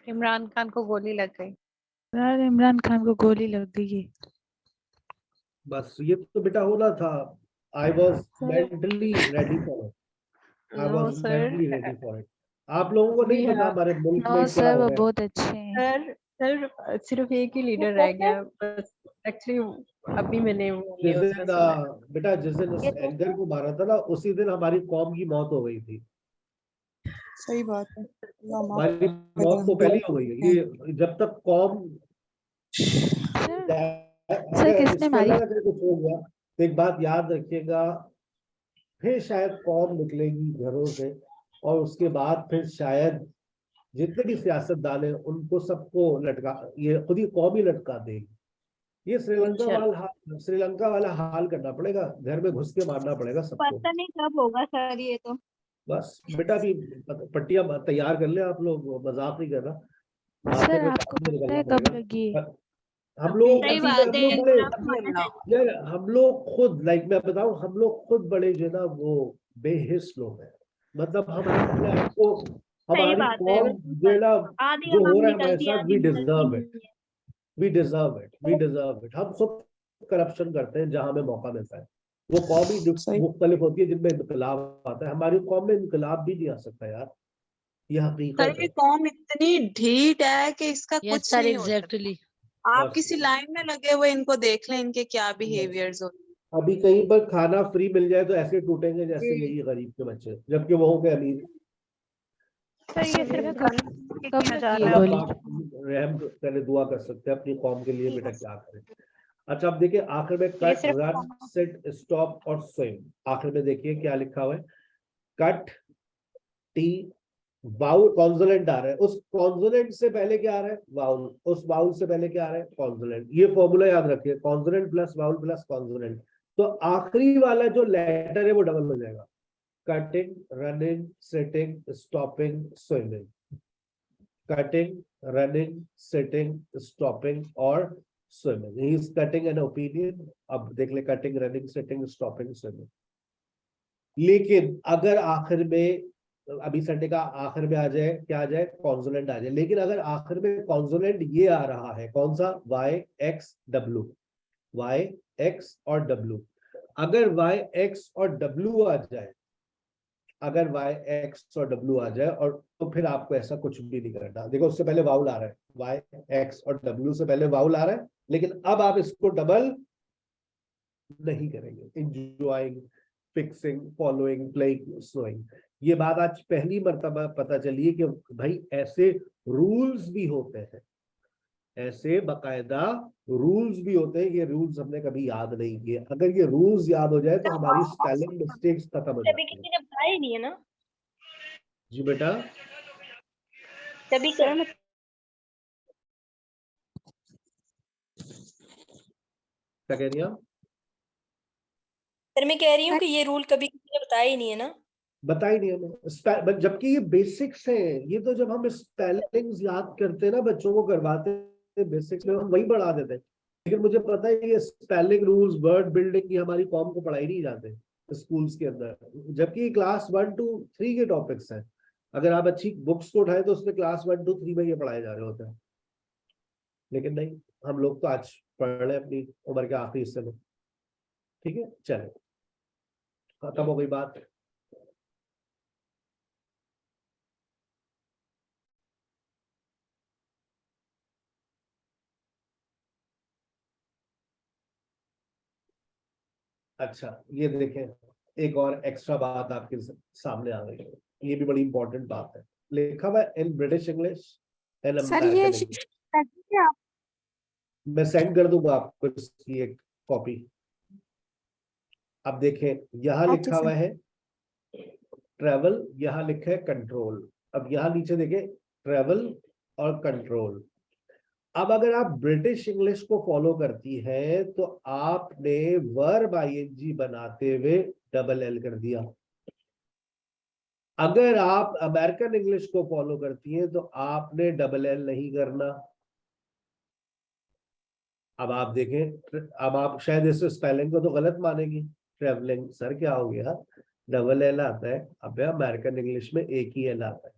इमरान खान को गोली लग गई। यार इमरान खान को गोली लग गई है। बस ये तो बेटा होना था। I was mentally ready for it. आप लोगों को नहीं पता हमारे मुल्क में नो क्या सर हो वो रहा है। बहुत अच्छे हैं। सर सिर्फ एक ही लीडर रह गया बस, एक्चुअली अभी मैंने वो जिस न्यूज़ में सुना है। दिन बेटा जिस दिन उस एंकर को मारा था ना, उसी दिन हमारी कौम की मौत हो गई थी। सही बात है। अल्लाह माफ हमारी करे। मौत तो पहले ही हो गई है। ये जब तक कौम सर किसने मारी? अगर कुछ हो गया तो एक बात याद रखिएगा, फिर शायद कौम निकलेगी घरों से, और उसके बाद फिर शायद जितने भी सियासतदान हैं उनको सबको लटका, ये खुद ही कौम ही लटका देगी। ये श्रीलंका वाला हाल करना पड़ेगा, घर में घुस के मारना पड़ेगा सबको। पता नहीं कब होगा सर ये तो। बस बेटा भी पट्टियां तैयार कर ले आप लोग, मजाक नहीं कर रहा। सर आपको पता है कब लगी है? हम लोग सही अभी बात हम है, लोग बड़े तभी allow। यार, हम लोग खुद लाइक मैं बताऊं, हम लोग खुद बड़े जो है ना वो बेहिस लोग हैं। मतलब हम अपने आप को, हमारी बात है, कौम जो है ना, आधी जो हो आवाम रहा है हमारे निकलती है, साथ, आधी वी निकलती डिजर्व इट, नहीं है। We deserve it, we deserve it. हम खुद करप्शन करते हैं जहां हमें मौका मिलता है। वो कौम ही सही। मुख्तलिफ होती है जिनमें इनकलाब आता है। हमारी कौम में इनकलाब भी नहीं आ सकता यार, ये हकीकत सर ये है। कौम इतनी ढीठ है कि इसका यस कुछ सर, नहीं हो सकता। एग्जैक्टली। आप बस किसी लाइन में लगे हुए इनको देख लें, इनके क्या बस। बिहेवियर्स होते अभी कहीं पर खाना फ्री मिल जाए तो ऐसे टूटेंगे जैसे जी। यही गरीब के बच्चे, जबकि वो होंगे अमीर। सर ये सर सिर्फ मैं खाना कब किया तक जा ये रहा अब है। गोली? आप रहम करे, दुआ कर सकते हैं अपनी कौम के लिए, बेटा क्या करें। अच्छा, अब देखिए आखिर में ये कट, सिर्फ रन, सिट, स्टॉप और स्विम। आखिर में देखिए क्या लिखा हुआ है, कट, टी, वाउल, कॉन्सोनेंट आ रहा है, उस कॉन्सोनेंट से पहले क्या आ रहा है, वाउल, उस वाउल से पहले क्या आ रहा है, कॉन्सोनेंट। ये फॉर्मूला याद रखिए, consonant plus vowel plus consonant. तो आखिरी वाला जो लेटर है वो डबल हो जाएगा, cutting, running, sitting, stopping, swimming. Cutting, running, sitting, stopping और swimming. He is cutting an opinion. अब देख ले, cutting, running, sitting, stopping, swimming. लेकिन अगर आखिर में, अभी संडे का आखिर में आ जाए, क्या आ जाए, कॉन्सोनेंट आ जाए। लेकिन अगर आखिर में कॉन्सोनेंट ये आ रहा है, कौन सा, वाई एक्स डब्ल्यू, वाई एक्स और डब्ल्यू। अगर वाई एक्स और डब्ल्यू आ जाए, अगर वाई एक्स और डब्ल्यू आ जाए, और तो फिर आपको ऐसा कुछ भी नहीं करना। देखो उससे पहले वाउल आ रहा है, वाई एक्स और डब्ल्यू से पहले वाउल आ रहा है, लेकिन अब आप इसको डबल नहीं करेंगे। Enjoying, fixing, following, playing, snowing. ये बात आज पहली मर्तबा पता चली है कि भाई ऐसे रूल्स भी होते हैं, ऐसे बकायदा रूल्स भी होते हैं। ये रूल्स हमने कभी याद नहीं किए। अगर ये रूल्स याद हो जाए तो हमारी स्पेलिंग मिस्टेक्स खत्म हो कभी जाती है। किसी ने बताया ही नहीं है ना, जी बेटा, कभी सर मैं क्या कह रही हैं आप? सर मैं कह रही हूँ कि ये रूल कभी किसी ने बताया ही नहीं है ना। बता ही नहीं हमें, जबकि ये बेसिक्स है। ये तो जब हम स्पेलिंग्स याद करते हैं ना, बच्चों को करवाते हैं बेसिक्स में, हम वही बढ़ा देते हैं। लेकिन मुझे पता है ये स्पेलिंग रूल्स, वर्ड बिल्डिंग की हमारी कॉम को पढ़ाई नहीं जाते स्कूल्स के अंदर, जबकि क्लास 1 to 3 के टॉपिक्स हैं। अगर आप अच्छी बुक्स को उठाए तो उसमें क्लास 1 to 3 में ये पढ़ाए जा रहे होते हैं। लेकिन नहीं, हम लोग तो आज पढ़ रहे हैं अपनी उम्र के आखिरी हिस्से में। ठीक है, चले, खत्म हो गई बात। अच्छा, ये देखें, एक और एक्स्ट्रा बात आपके सामने आ गई है। ये भी बड़ी इंपॉर्टेंट बात है। लिखा हुआ है in British English and American English. मैं सेंड कर दूंगा आपको इसकी एक कॉपी। अब देखें, यहाँ लिखा हुआ है ट्रेवल, यहाँ लिखा है कंट्रोल। अब यहाँ नीचे देखें, ट्रेवल और कंट्रोल। अब अगर आप ब्रिटिश इंग्लिश को फॉलो करती है तो आपने वर्ब आईएनजी बनाते हुए डबल एल कर दिया। अगर आप अमेरिकन इंग्लिश को फॉलो करती हैं तो आपने डबल एल नहीं करना। अब आप देखें, अब आप शायद इस स्पेलिंग को तो गलत मानेंगी, ट्रेवलिंग, सर क्या हो गया, डबल एल आता है। अब अमेरिकन इंग्लिश में एक ही एल आता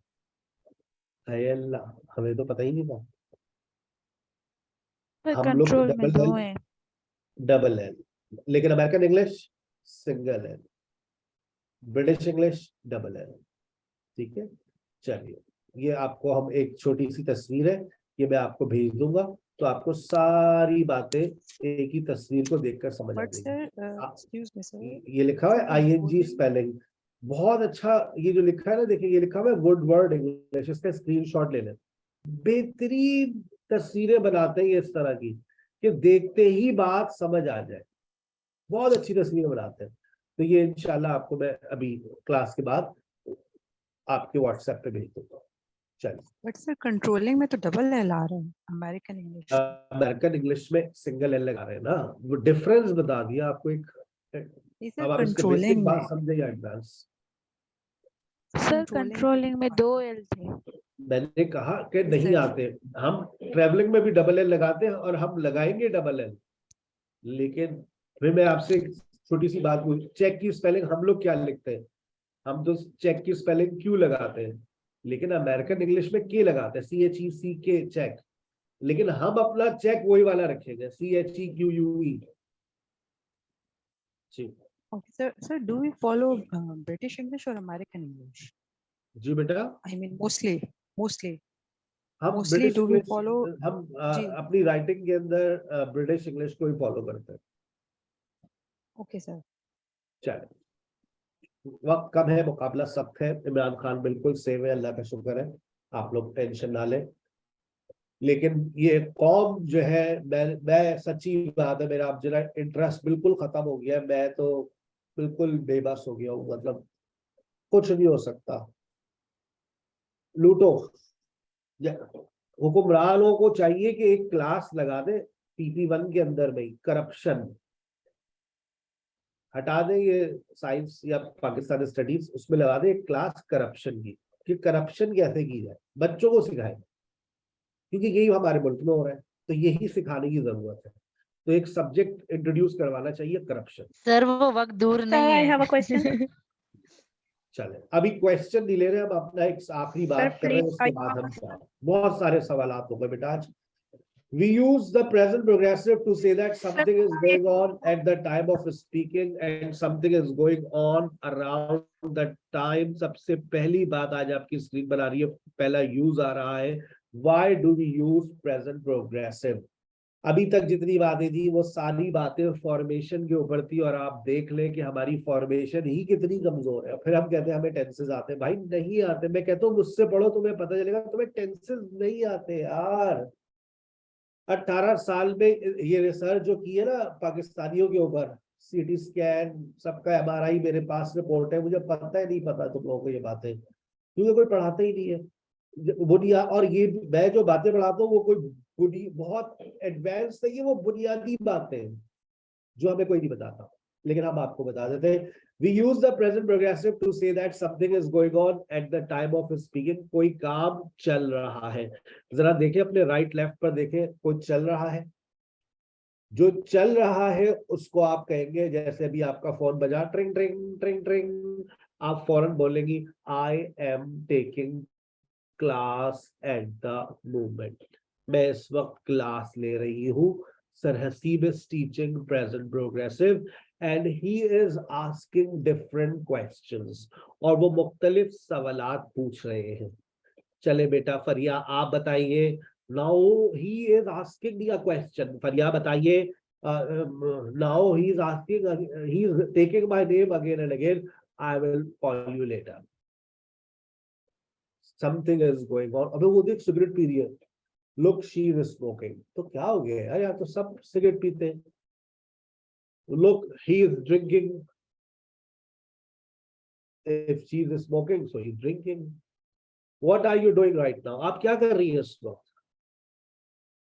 है। अल्लाह, हमें तो पता ही नहीं था। हम लोग कंट्रोल में दो है। डबल एल, लेकिन American English single L, British English double L. ठीक है, चलिए, ये आपको हम एक छोटी सी तस्वीर है, ये मैं आपको भेज दूंगा, तो आपको सारी बातें एक ही तस्वीर को देखकर समझ आ बट जाएगी। सर एक्सक्यूज मी सर, ये लिखा हुआ है आईएनजी स्पेलिंग, बहुत अच्छा। ये जो लिखा है ना, देखिए ये लिखा हुआ है गुड वर्ड इंग्लिश, इसका स्क्रीनशॉट ले लें। बेहतरीन तस्वीरें बनाते हैं ये इस तरह की कि देखते ही बात समझ आ जाए। बहुत अच्छी तस्वीरें बनाते हैं। तो ये इंशाल्लाह आपको मैं अभी क्लास के बाद आपके व्हाट्सएप पे भेज दूंगा। चलिए, बट सर कंट्रोलिंग में तो डबल एल आ रहा है अमेरिकन इंग्लिश। अमेरिकन इंग्लिश में सिंगल एल लगा रहे हैं ना, वो डिफरेंस बता दिया आपको एक। अब आप इसके बेसिक कंट्रोलिंग बात में, समझे या एडवांस? सर कंट्रोलिंग में दो एल थे। मैंने कहा कि नहीं सर। आते। हम ट्रेवलिंग में भी डबल एल लगाते हैं और हम लगाएंगे डबल एल, लेकिन फिर मैं आपसे एक छोटी सी बात पूछ, चेक की स्पेलिंग हम लोग क्या लिखते हैं? हम तो चेक की स्पेलिंग क्यू लगाते हैं, लेकिन अमेरिकन इंग्लिश में के लगाते हैं, CHECK चेक। लेकिन हम अपना चेक वही वाला रखेंगे, CHEQUE। Ji Okay, sir. Sir, do we follow British English or American English? जी बेटा, I mean, mostly. हम Mostly British do we English, follow? हम जी. अपनी राइटिंग के अंदर ब्रिटिश इंग्लिश को ही फॉलो करते हैं। Okay, sir. चलिए, वक्त कम है, मुकाबला सख्त है। इमरान खान बिल्कुल सेव है, अल्लाह का शुक्र है, आप लोग टेंशन ना लें। लेकिन ये कौम जो है, मैं सच्ची बात है, मेरा अब जरा इंटरेस्ट बिल्कुल खत्म हो गया है। मैं तो बिल्कुल बेबस हो गया हूँ, मतलब कुछ नहीं हो सकता। लूटो, हुक्मरानों को चाहिए कि एक क्लास लगा दे PP1 के अंदर में, करप्शन हटा दे, ये साइंस या पाकिस्तानी स्टडीज, उसमें लगा दे एक क्लास करप्शन की, कि करप्शन कैसे की जाए, बच्चों को सिखाए, क्योंकि यही हमारे मुल्क में हो रहा है, तो यही सिखाने की जरूरत है। तो एक सब्जेक्ट इंट्रोड्यूस करवाना चाहिए, करप्शन। सर वो वक्त दूर नहीं I है। have a question. चले, अभी क्वेश्चन नहीं ले रहे, हम अपना एक आखिरी Sir, बात कर रहे हैं, please, उसके बाद हम बहुत सारे सवाल हो गए बेटा आज। We use the present progressive to say that something is going on at the time of speaking and something is going on around that time। सबसे पहली बात आज आपकी स्क्रीन पर आ रही है, पहला यूज आ रहा है, why do we use present progressive। अभी तक जितनी बातें थी वो सारी बातें फॉर्मेशन के ऊपर थी, और आप देख लें कि हमारी फॉर्मेशन ही कितनी कमजोर है। फिर हम कहते हैं हमें टेंसेस आते हैं, भाई नहीं आते। मैं कहता हूँ मुझसे पढ़ो, तुम्हें पता चलेगा तुम्हें टेंसेस नहीं आते यार। 18 साल में ये रिसर्च जो की है ना पाकिस्तानियों के ऊपर, CT स्कैन, सबका MRI मेरे पास रिपोर्ट है, मुझे पता है, नहीं पता तुम लोगों को ये बातें, क्योंकि कोई पढ़ाता ही नहीं है बुनियाद। और ये मैं जो बातें पढ़ाता हूँ वो कोई बहुत एडवांस नहीं है, वो बुनियादी बातें हैं जो हमें कोई नहीं बताता, लेकिन हम आपको बता देते हैं। We use the present progressive to say that something is going on at the time of speaking। कोई काम चल रहा है। जरा देखें अपने राइट लेफ्ट पर, देखें कोई चल रहा है। जो चल रहा है उसको आप कहेंगे, जैसे अभी आपका फोन बजा, ट्रिंग ट्रिंग ट्रिंग ट्रिंग, आप फौरन बोलेंगी I am taking class at the moment। मैं इस वक्त क्लास ले रही हूँ। Sir Haseeb is teaching present progressive and he is asking different questions। और वो मुख्तलिफ सवालात पूछ रहे हैं। चले बेटा, फरिया आप बताइए। Now he is asking a question। फरिया बताइए। Now he is asking, he is taking my name again and again। I will call you later। Something is going on। अबे वो देख सिगरेट पी रही है। Look, she is smoking। तो क्या हो गया यार, यहाँ तो सब सिगरेट पीते हैं। Look, he is drinking। If she is smoking, so he is drinking। What are you doing right now? आप क्या कर रही हैं इस वक्त?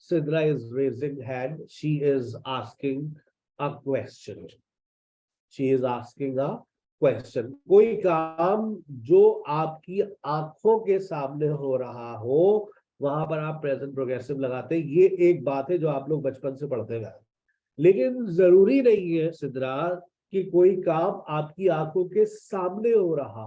Sidra is raising hand। She is asking a question। She is asking a question। कोई काम जो आपकी आंखों के सामने हो रहा हो, वहां पर आप प्रेजेंट प्रोग्रेसिव लगाते हैं। ये एक बात है जो आप लोग बचपन से पढ़ते गए, लेकिन जरूरी नहीं है सिद्रा कि कोई काम आपकी आंखों के सामने हो रहा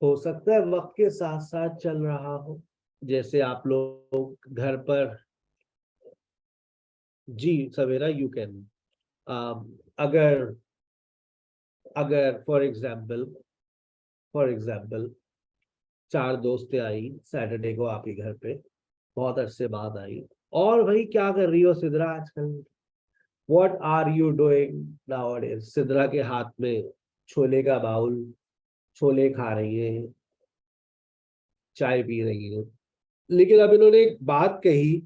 हो सकता है वक्त के साथ साथ चल रहा हो। जैसे आप लोग घर पर, जी सवेरा यू कैन, अगर फॉर एग्जाम्पल 4 दोस्तें आई सैटरडे को आपके घर पे, बहुत अरसे बाद आई, और भाई क्या कर रही हो सिद्रा आजकल? What are you doing nowadays? Sidra के हाथ में छोले का बाउल, छोले खा रही है, चाय पी रही है। लेकिन अब इन्होंने एक बात कही,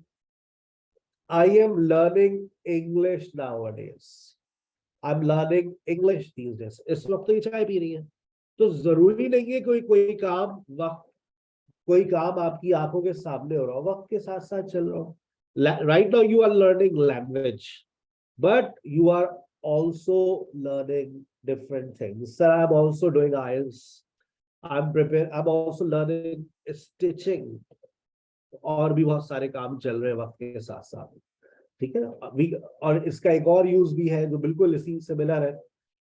I am learning English nowadays. I am learning English these days. इस वक्त तो ये चाय पी रही है। तो जरूरी नहीं है कोई काम आपकी आंखों के सामने हो रहा हो, वक्त के साथ साथ चल रहा हो। Right now you are learning language, but you are also learning different things. Sir I am also doing IELTS। I'm also learning stitching, और भी बहुत सारे काम चल रहे हैं वक्त के साथ साथ, ठीक है ना। और इसका एक और यूज भी है जो बिल्कुल इसी सिमिलर है।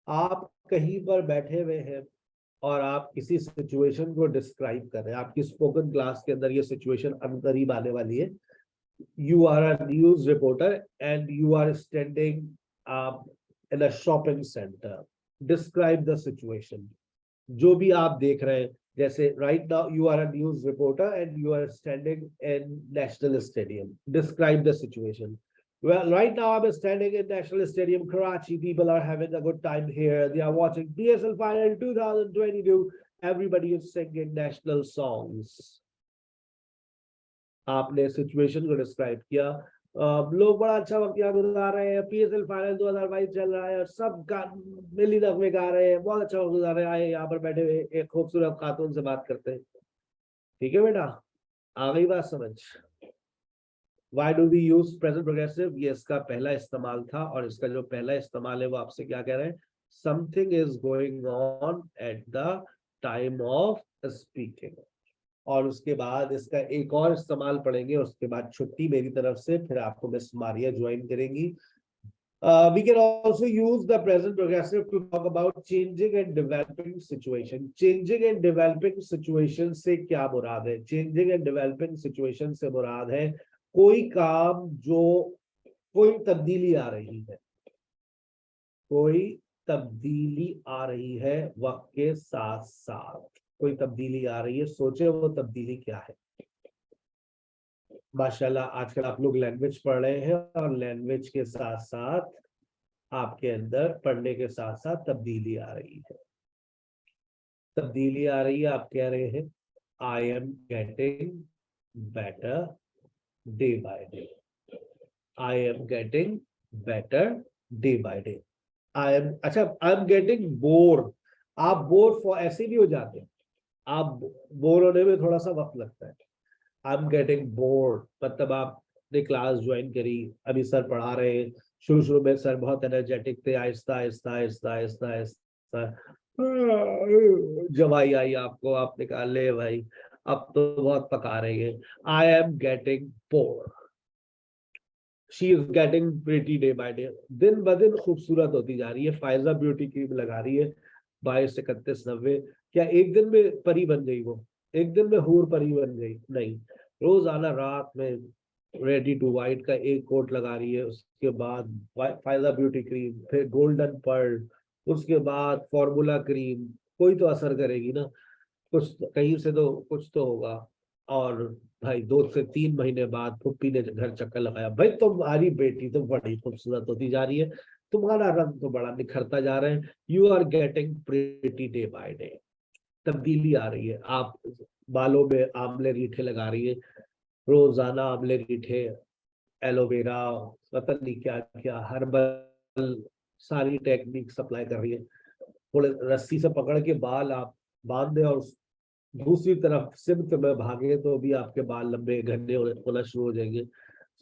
आप कहीं पर बैठे हुए हैं और आप किसी सिचुएशन को डिस्क्राइब कर रहे हैं, आपकी स्पोकन क्लास के अंदर ये सिचुएशन अनकरीब आने वाली है। You are a news reporter and you are standing in a shopping center. Describe the situation. जो भी आप देख रहे हैं, जैसे right now you are a news reporter and you are standing in National Stadium. Describe the situation. Well, right now I'm standing in National Stadium, Karachi. People are having a good time here. They are watching PSL Final 2022. Everybody is singing national songs. आपने situation को describe किया, लोग बड़ा अच्छा वक्त यहाँ गुजार रहे हैं, PSL फाइनल 2022 चल रहा है और सब मिली नगमे गा रहे हैं, बहुत अच्छा वक्त गुजार रहे हैं, आए यहाँ पर बैठे हुए एक खूबसूरत खातून से बात करते हैं। ठीक है बेटा, आ गई बात समझ। Why do we use present progressive? ये इसका पहला इस्तेमाल था, और इसका जो पहला इस्तेमाल है वो आपसे क्या कह रहे हैं? Something is going on at the time of speaking. और उसके बाद इसका एक और इस्तेमाल पढ़ेंगे, उसके बाद छुट्टी मेरी तरफ से, फिर आपको मिस मारिया ज्वाइन करेंगी। We can also use the present progressive to talk about changing and developing situation. Changing and developing situation से क्या मुराद है? Changing and developing situation से मुराद है कोई काम जो कोई तब्दीली आ रही है, कोई तब्दीली आ रही है वक्त के साथ साथ, कोई तब्दीली आ रही है, सोचे वो तब्दीली क्या है। माशाल्लाह आजकल आप लोग लैंग्वेज पढ़ रहे हैं और लैंग्वेज के साथ साथ आपके अंदर पढ़ने के साथ साथ तब्दीली आ रही है। तब्दीली आ रही है, आप कह रहे हैं I am getting better day by day, I am getting better day by day. I am getting bore. आप बोर ऐसे भी हो जाते हैं, आप बोर होने में थोड़ा सा वक्त लगता है। आई एम गेटिंग बोर्ड मतलब आपने क्लास ज्वाइन करी, अभी सर पढ़ा रहे हैं, शुरू में सर बहुत एनर्जेटिक थे, आहिस्ता आहिस्ता आहिस्ता आहिस्ता आहिस्ता जवाई आई आपको, आपने कहा ले भाई अब तो बहुत पका रही है। I am getting bored, she is getting pretty day by day, दिन ब दिन खूबसूरत होती जा रही है। फायजा ब्यूटी क्रीम लगा रही है 22 से 31 90। क्या एक दिन में परी बन गई वो? एक दिन में हूर परी बन गई? नहीं, रोजाना रात में रेडी टू वाइट का एक कोट लगा रही है, उसके बाद फायदा ब्यूटी क्रीम, फिर गोल्डन पर्ल, उसके बाद फॉर्मूला क्रीम। कोई तो असर करेगी ना, कुछ कहीं से तो कुछ तो होगा। और भाई 2 से 3 महीने बाद पुप्पी ने घर चक्कर लगाया, भाई तुम्हारी बेटी तो बड़ी खूबसूरत होती जा रही है, तुम्हारा रंग तो बड़ा निखरता जा रहा है, you are getting pretty day by day. तब्दीली आ रही है। आप बालों में आंवले रीठे लगा रही है, रोजाना आंवले रीठे, एलोवेरा, पता नहीं क्या क्या हर्बल सारी टेक्निक सप्लाई कर रही है। थोड़े रस्सी से पकड़ के बाल आप बांध दे और दूसरी तरफ सिमत में भागे तो भी आपके बाल लंबे घने होना शुरू हो जाएंगे।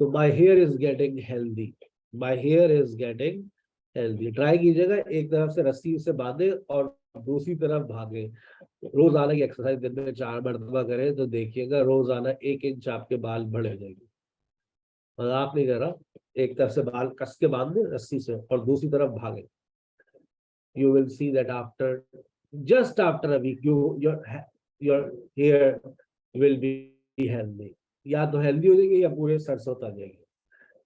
So my hair is getting healthy, my hair is getting healthy. Try कीजिएगा, एक तरफ से रस्सी से बांधे और दूसरी तरफ भागे। रोजाना की एक्सरसाइज दिन में 4 मरतबा करें तो देखिएगा रोजाना 1 इंच आपके बाल बढ़े जाएंगे। मजाक नहीं कर रहा, एक तरफ से बाल कस के बांध दे रस्सी से और दूसरी तरफ भागे। You will see that just after a week, your hair will be healthy. या तो हेल्दी हो जाएंगे या पूरे सरसों आ जाएंगे।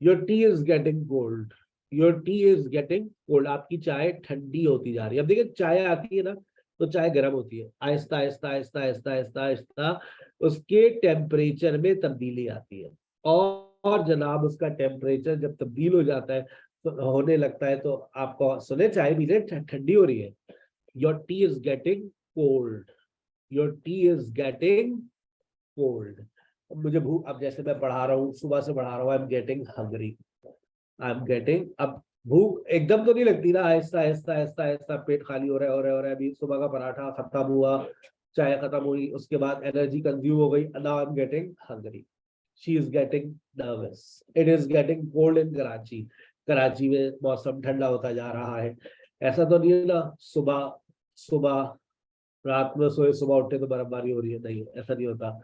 Your tea is getting cold. Your tea is getting cold. आपकी चाय ठंडी होती जा रही है। अब देखिए चाय आती है ना तो चाय गर्म होती है, आहिस्ता आहिस्ता आहिस्ता आहिस्ता आहिस्ता आहिस्ता उसके टेम्परेचर में तब्दीली आती है। और जनाब उसका टेम्परेचर जब तब्दील हो जाता है तो होने लगता है तो आपको सुने चाय पीने ठंडी हो रही है। Your T is getting cold, your T is getting cold. मुझे भूख, अब जैसे मैं पढ़ा रहा हूँ, सुबह से पढ़ा रहा हूँ, I am getting hungry, I am getting, अब भूख एकदम तो नहीं लगती ना, आहिस्ता आहिस्ता आहिस्ता आहिस्ता पेट खाली हो रहा है। अभी सुबह का पराठा खत्म हुआ, चाय खत्म हुई, उसके बाद एनर्जी कंज्यूम हो गई, now I am getting hungry. She is getting nervous, it is getting cold in Karachi. Karachi में मौसम ठंडा होता जा रहा है। ऐसा तो नहीं है ना सुबह रात में सोए सुबह उठे तो बर्फबारी हो रही है, नहीं ऐसा नहीं होता।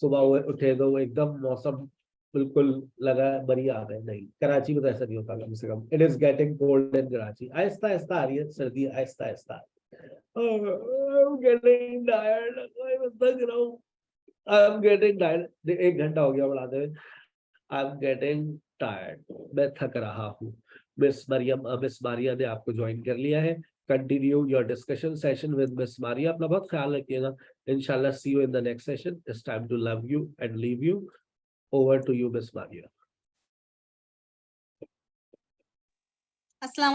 सुबह उठे तो वो एकदम मौसम बिल्कुल लगा बढ़िया आ गए, नहीं कराची में तो ऐसा नहीं होता कम से कम। It is getting cold in Karachi, आहिस्ता आहिस्ता आ रही है सर्दी, Aahista Aahista. I'm getting tired, मैं थक रहा हूँ। I'm getting tired, 1 घंटा हो गया बढ़ाते हुए। I'm getting tired, मैं थक रहा हूँ। मिस मारिया ने आपको ज्वाइन कर लिया है। Continue your discussion session with Miss Maria. अपना बहुत ख्याल रखिएगा। इंशाल्लाह see you in the next session. It's time to love you and leave you. Over to you Miss Maria. अस्सलाम